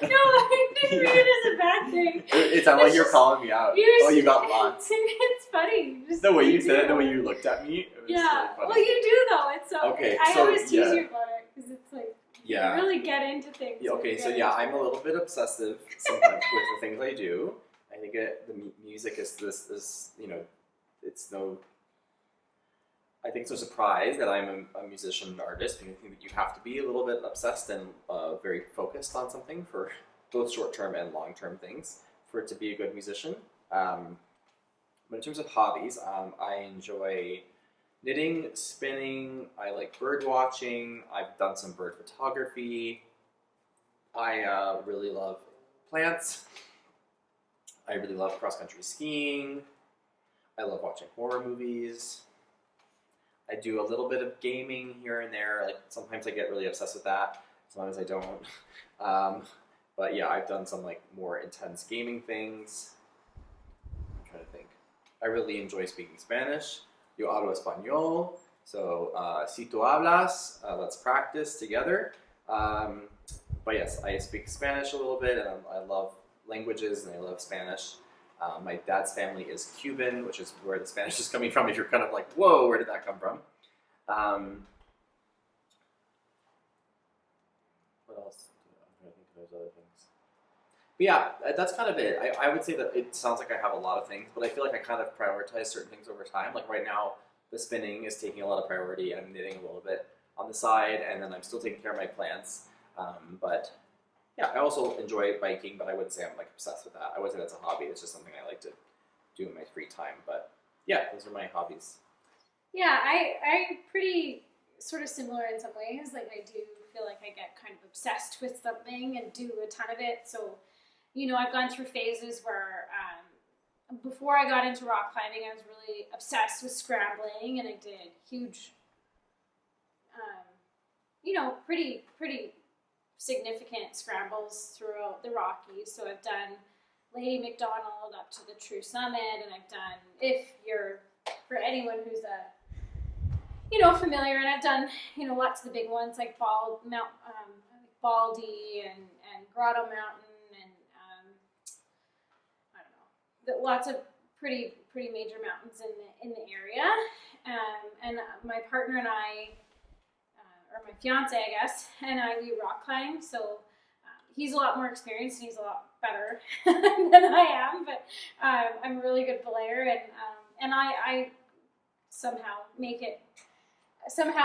No, I didn't mean it as a bad thing. It sounded like you're calling me out. You got lots. It's funny. Just the way you said it, the way you looked at me, it was really funny. Well, you do though. It's so. Okay, I always tease you about it because it's like. Yeah. You really get into things. Yeah, okay, so yeah, I'm a little bit obsessive sometimes with the things I do. I think the music is this, you know, it's no. I think it's no surprise that I'm a musician and artist, because I think that you have to be a little bit obsessed and very focused on something for both short-term and long-term things for it to be a good musician. But in terms of hobbies, I enjoy knitting, spinning, I like bird watching, I've done some bird photography, I really love plants, I really love cross-country skiing, I love watching horror movies, I do a little bit of gaming here and there, like sometimes I get really obsessed with that, sometimes I don't, but yeah, I've done some like more intense gaming things. I'm trying to think. I really enjoy speaking Spanish. Yo hablo español, so si tú hablas, let's practice together. But yes, I speak Spanish a little bit, and I love languages, and I love Spanish. My dad's family is Cuban, which is where the Spanish is coming from, if you're kind of like, whoa, where did that come from? What else? yeah, that's kind of it. I would say that it sounds like I have a lot of things, but I feel like I kind of prioritize certain things over time. Like right now, the spinning is taking a lot of priority, and I'm knitting a little bit on the side, and then I'm still taking care of my plants. But yeah, I also enjoy biking, but I wouldn't say I'm like obsessed with that. I wouldn't say that's a hobby. It's just something I like to do in my free time. But yeah, those are my hobbies. Yeah, I'm pretty sort of similar in some ways. Like I do feel like I get kind of obsessed with something and do a ton of it. So, you know, I've gone through phases where before I got into rock climbing, I was really obsessed with scrambling, and I did huge, you know, pretty significant scrambles throughout the Rockies. So I've done Lady McDonald up to the True Summit, and I've done, for anyone who's you know, familiar, and I've done, you know, lots of the big ones like Baldy and Grotto Mountain, and I don't know, lots of pretty major mountains in the area. And my partner and I, or my fiance, I guess, and we rock climb. So he's a lot more experienced and he's a lot better than I am. But I'm a really good belayer, and I somehow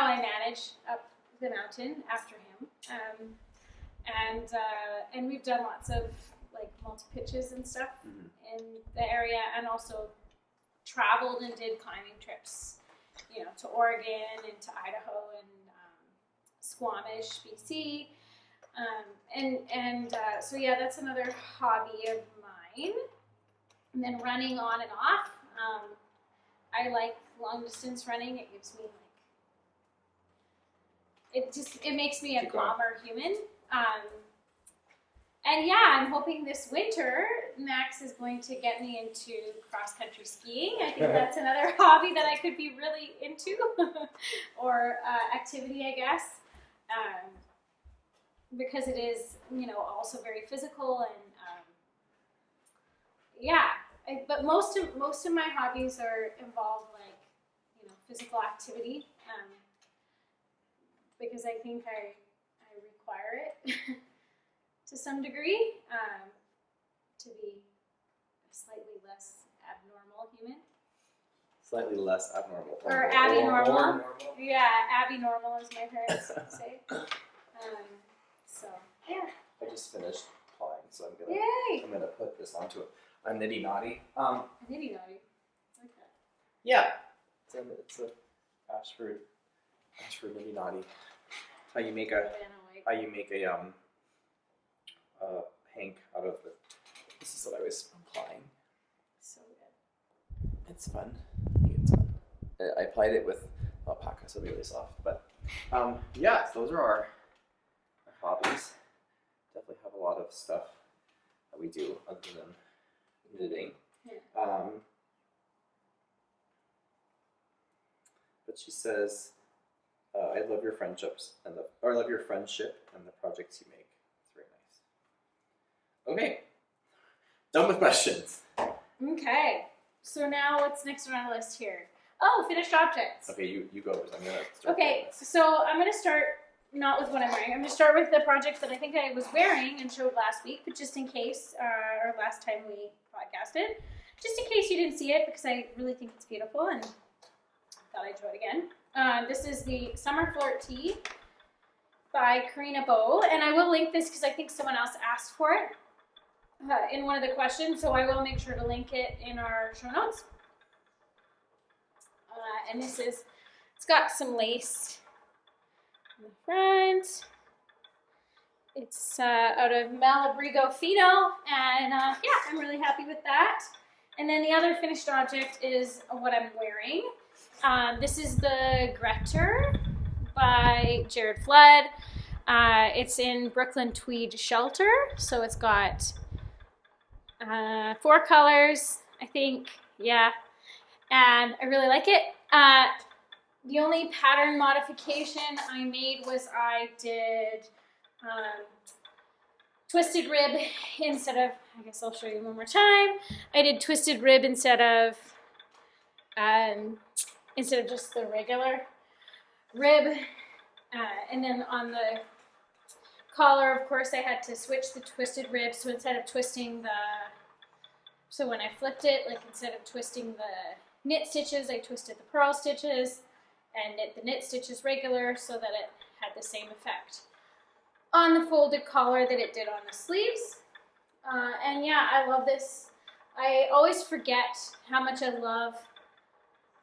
I manage up the mountain after him. And we've done lots of like multi-pitches and stuff in the area, and also traveled and did climbing trips, you know, to Oregon and to Idaho and Squamish, BC. So yeah, that's another hobby of mine. And then running on and off. I like long distance running. It gives me it makes me a calmer human. And yeah, I'm hoping this winter Max is going to get me into cross-country skiing. I think that's another hobby that I could be really into, or activity, I guess, because it is, you know, also very physical, and yeah. But most of my hobbies involve like, you know, physical activity, because I think I require it to some degree, to be a slightly less abnormal human. Slightly less abnormal. Or abby-normal. Yeah, abby-normal, as my parents say. So, yeah. I just finished pawing, so Yay! I'm gonna put this onto a nitty naughty. Nitty naughty. Like that. Yeah. It's a Ashford nitty naughty. How you make a hank out of the. This is what I was applying. So good. It's fun. I think it's fun. I applied it with alpaca, so it'll be really soft. But yeah, so those are our hobbies. Definitely have a lot of stuff that we do other than knitting. Yeah. But she says, "I love your friendships I love your friendship and the projects you make. It's very nice." Okay, done with questions. Okay. So now what's next on our list here? Oh, finished objects. Okay, you go. I'm gonna start. Okay, so I'm gonna start not with what I'm wearing. I'm gonna start with the project that I think I was wearing and showed last week, but just in case, or last time we podcasted, just in case you didn't see it, because I really think it's beautiful and thought I'd show it again. This is the Summer Flirt Tee by Karina Bow, and I will link this because I think someone else asked for it in one of the questions, so I will make sure to link it in our show notes. And it's got some lace in the front. It's out of Malabrigo Fino, and yeah, I'm really happy with that. And then the other finished object is what I'm wearing. This is the Greta by Jared Flood. It's in Brooklyn Tweed Shelter, so it's got 4 colors, I think, yeah, and I really like it. The only pattern modification I made was I did twisted rib instead of, I guess I'll show you one more time. I did twisted rib instead of just the regular rib. And then on the collar, of course, I had to switch the twisted ribs. So instead of twisting so when I flipped it, like instead of twisting the knit stitches, I twisted the purl stitches and knit the knit stitches regular so that it had the same effect on the folded collar that it did on the sleeves. And yeah, I love this. I always forget how much I love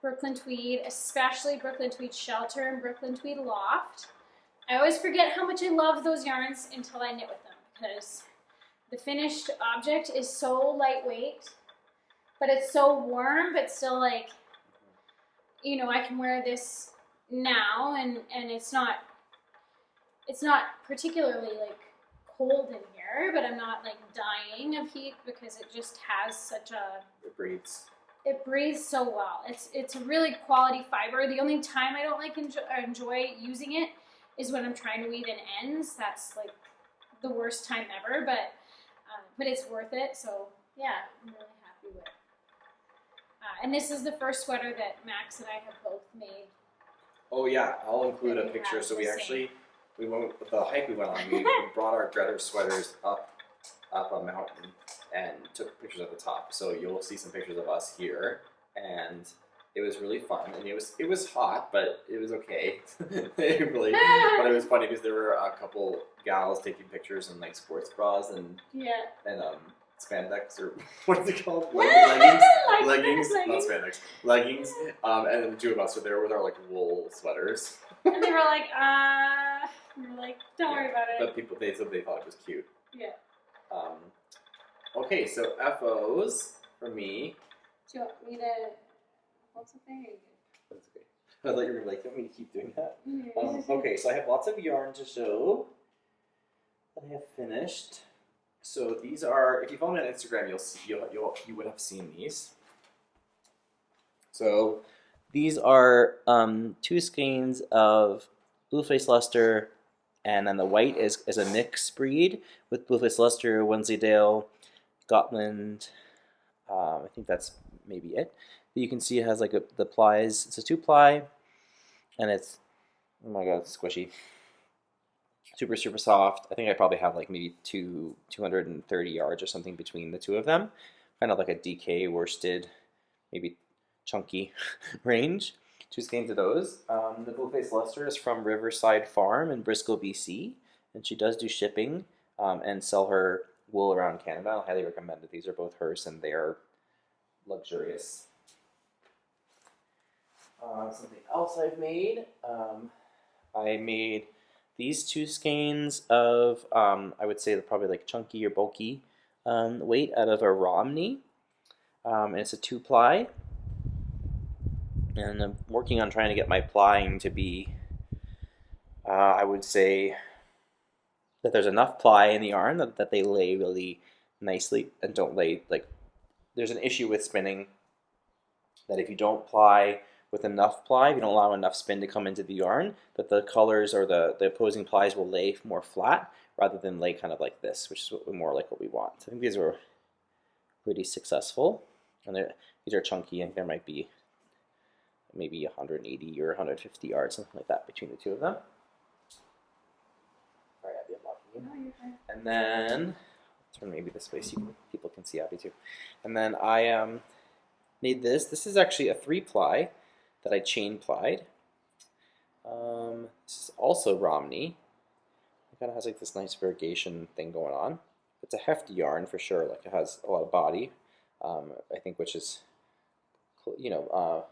Brooklyn Tweed, especially Brooklyn Tweed Shelter and Brooklyn Tweed Loft. I always forget how much I love those yarns until I knit with them, because the finished object is so lightweight, but it's so warm, but still like, you know, I can wear this now and it's not particularly like cold in here, but I'm not like dying of heat because it just has such a... It breathes so well. It's a really quality fiber. The only time I don't like enjoy using it is when I'm trying to weave in ends. That's like the worst time ever, but it's worth it. So yeah, I'm really happy with. And this is the first sweater that Max and I have both made. Oh yeah, I'll include a picture. So we actually, the hike we went on, we brought our Greta sweaters up a mountain and took pictures at the top. So you'll see some pictures of us here, and it was really fun. And it was hot, but it was okay. But it was funny because there were a couple gals taking pictures in like sports bras and spandex, or what is it called? Leggings, not spandex, leggings. And then the two of us were there with our like wool sweaters. And they were like, we were like, don't worry about it. But they said they thought it was cute. Yeah. Okay, so FOs for me. Do you want me to hold something? That's okay. I thought you were like, want me to keep doing that? Mm-hmm. Okay, so I have lots of yarn to show that I have finished. So these are, if you follow me on Instagram, you would have seen these. So these are 2 skeins of Blueface Luster, and then the white is a mixed breed with Blueface Luster, Wensleydale, Gotland. I think that's maybe it. But you can see it has like the plies. It's a 2-ply, and it's, oh my god, it's squishy. Super, super soft. I think I probably have like maybe 230 yards or something between the two of them. Kind of like a DK worsted, maybe chunky range. 2 skeins of those. The Blueface Luster is from Riverside Farm in Bristol, BC, and she does do shipping and sell her wool around Canada. I highly recommend it. These are both hers, and they are luxurious. Something else I've made. I made these 2 skeins of, I would say probably like chunky or bulky weight out of a Romney. And it's a 2-ply. And I'm working on trying to get my plying to be, I would say that there's enough ply in the yarn that they lay really nicely and don't lay, like, there's an issue with spinning that if you don't ply with enough ply, if you don't allow enough spin to come into the yarn, that the colors or the opposing plies will lay more flat rather than lay kind of like this, which is more like what we want. So I think these were pretty successful, and these are chunky, and there might be maybe 180 or 150 yards, something like that, between the two of them. Sorry, Abby, I'm blocking you. No, you're fine. And then, turn maybe this way so people can see Abby too. And then I made this. This is actually a 3-ply that I chain plied. This is also Romney. It kind of has like this nice variegation thing going on. It's a hefty yarn for sure. Like, it has a lot of body, I think, which is, you know,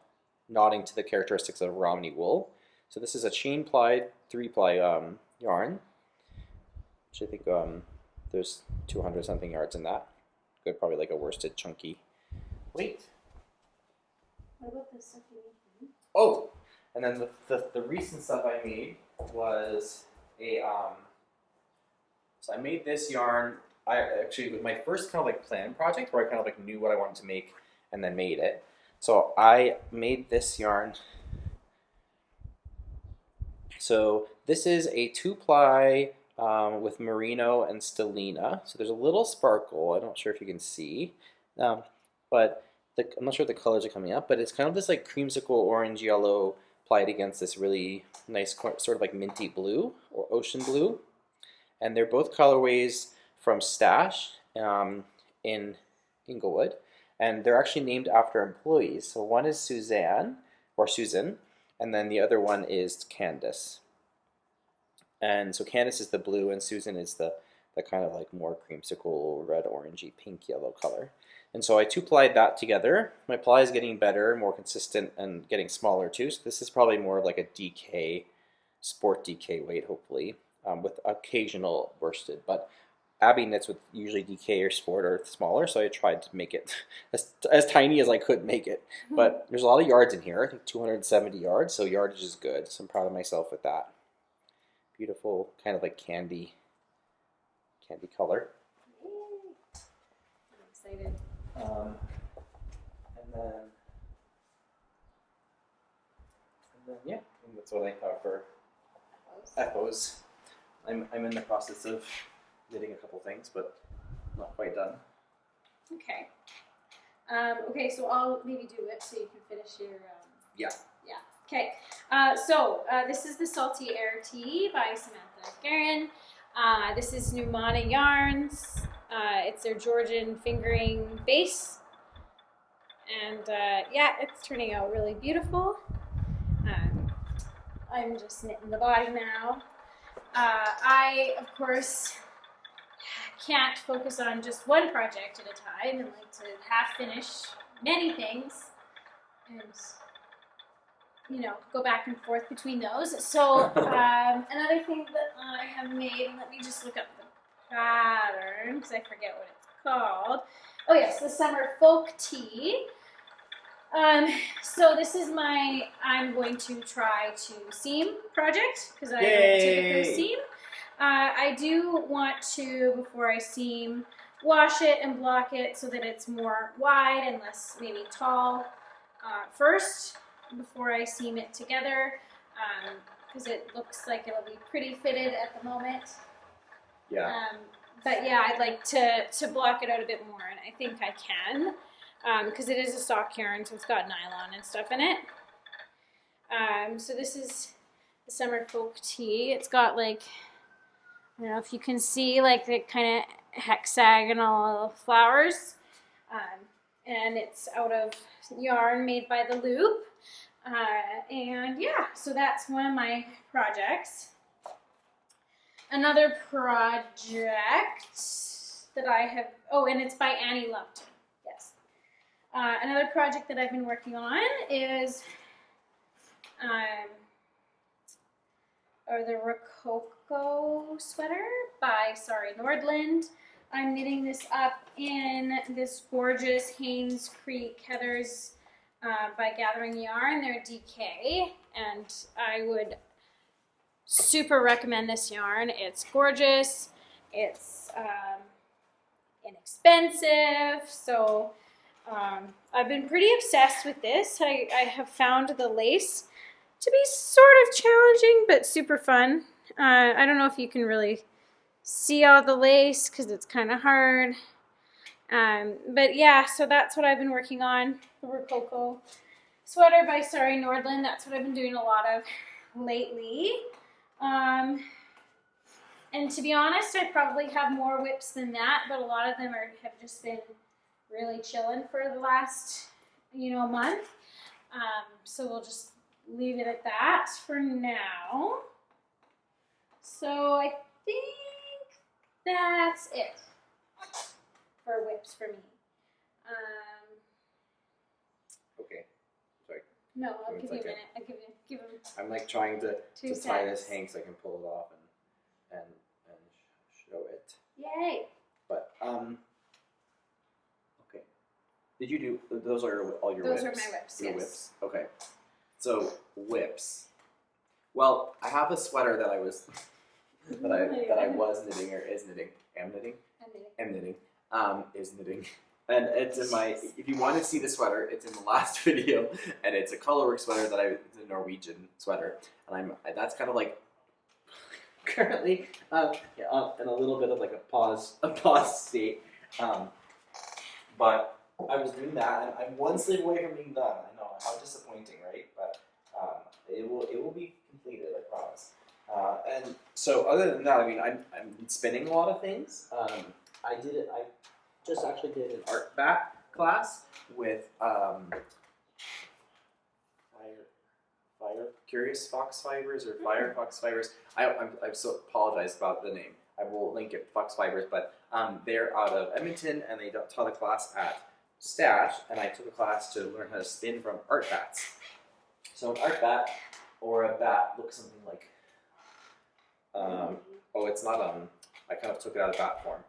nodding to the characteristics of Romney wool. So this is a chain plied 3-ply yarn, which I think there's 200 something yards in that. Good, probably like a worsted chunky weight. What about this stuff you made? Oh, and then the recent stuff I made was a so I made this yarn. I actually, it was my first kind of like plan project where I kind of like knew what I wanted to make and then made it. So I made this yarn. So this is a 2-ply with merino and stellina. So there's a little sparkle. I'm not sure if you can see, but I'm not sure if the colors are coming up. But it's kind of this like creamsicle orange yellow plied against this really nice sort of like minty blue or ocean blue. and they're both colorways from Stash in Inglewood, and they're actually named after employees. So one is Suzanne, or Susan, and then the other one is Candace. And so Candace is the blue, and Susan is the kind of like more creamsicle, red, orangey, pink, yellow color. And so I two-plied that together. My ply is getting better, more consistent, and getting smaller too. So this is probably more of like a DK, sport DK weight, hopefully, with occasional worsted. But Abby knits with usually DK or sport or smaller, so I tried to make it as tiny as I could make it. But there's a lot of yards in here, I think 270 yards, so yardage is good. So I'm proud of myself with that. Beautiful, kind of like candy color. Yay. I'm excited. And then yeah, I think that's what I thought for FOs. I'm in the process of knitting a couple things, but not quite done. Okay. Okay, so I'll maybe do it so you can finish your. Yeah. Yeah. Okay. So this is the Salty Air Tea by Samantha Guerin. This is Numana Yarns. It's their Georgian fingering base. And yeah, it's turning out really beautiful. I'm just knitting the body now. I, of course, can't focus on just one project at a time and like to half finish many things and, you know, go back and forth between those. So another thing that I have made, and let me just look up the pattern because I forget what it's called. Oh yes, the Summer Folk Tea. So this is my, I'm going to try to seam project because I don't typically seam. I do want to, before I seam, wash it and block it so that it's more wide and less maybe tall first before I seam it together because it looks like it'll be pretty fitted at the moment. Yeah. But yeah, I'd like to block it out a bit more, and I think I can. Because it is a sock yarn, so it's got nylon and stuff in it. So this is the Summer Folk Tea. It's got like, I don't know if you can see, like the kind of hexagonal flowers. And it's out of yarn made by the Loop. And yeah, so that's one of my projects. Another project that I have, oh, and it's by Annie Lupton. Another project that I've been working on is the Rococo sweater by Nordland. I'm knitting this up in this gorgeous Haynes Creek Heathers by Gathering Yarn. They're DK, and I would super recommend this yarn. It's gorgeous. It's inexpensive. So I've been pretty obsessed with this. I have found the lace to be sort of challenging, but super fun. I don't know if you can really see all the lace because it's kind of hard. But yeah, so that's what I've been working on. The Rococo sweater by Nordland. That's what I've been doing a lot of lately. And to be honest, I probably have more whips than that, but a lot of them have just been really chilling for the last, month. So we'll just leave it at that for now. So I think that's it for whips for me. Okay. Sorry. No, I'll give you a minute. I'll give him. I'm like trying to tie this seconds. hang so I can pull it off and show it. Yay! But okay. Did you do those? Are all your Those whips? are my whips. Your yes. whips. Okay. So whips. Well, I have a sweater that I was knitting or is knitting. Am knitting. Is knitting. And it's in my. If you want to see the sweater, it's in the last video, and it's a colorwork sweater it's a Norwegian sweater, and that's kind of like currently in a little bit of like a pause state. But I was doing that, and I'm one sleeve away from being done. I know how disappointing, right? But it will be completed, I promise. And So other than that, I mean, I'm spinning a lot of things. I just actually did an art bat class with Curious Fox Fibers or Fire Fox Fibers. I so apologize about the name. I will link it, Fox Fibers, but they're out of Edmonton, and they taught a class at Stash, and I took a class to learn how to spin from art bats. So an art bat or a bat looks something like, oh, it's not, I kind of took it out of bat form,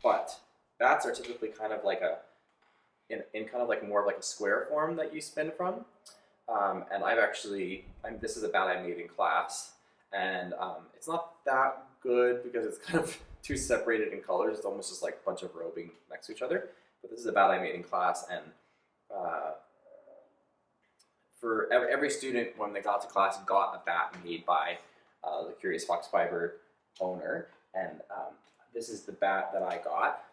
but bats are typically kind of like in kind of like more of like a square form that you spin from. And this is a bat I made in class, and it's not that good because it's kind of too separated in colors. It's almost just like a bunch of roving next to each other. But this is a bat I made in class, and for every student when they got to class got a bat made by the Curious Fox Fiber owner, and this is the bat that I got,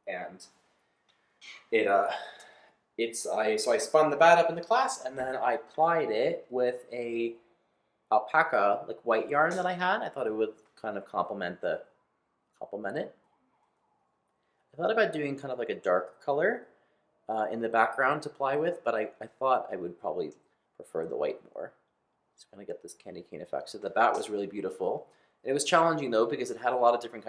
and so I spun the bat up in the class, and then I plied it with a alpaca like white yarn that I had. I thought it would kind of complement it. I thought about doing kind of like a dark color in the background to ply with, but I thought I would probably prefer the white more. Just kind of get this candy cane effect. So the bat was really beautiful. It was challenging though because it had a lot of different kinds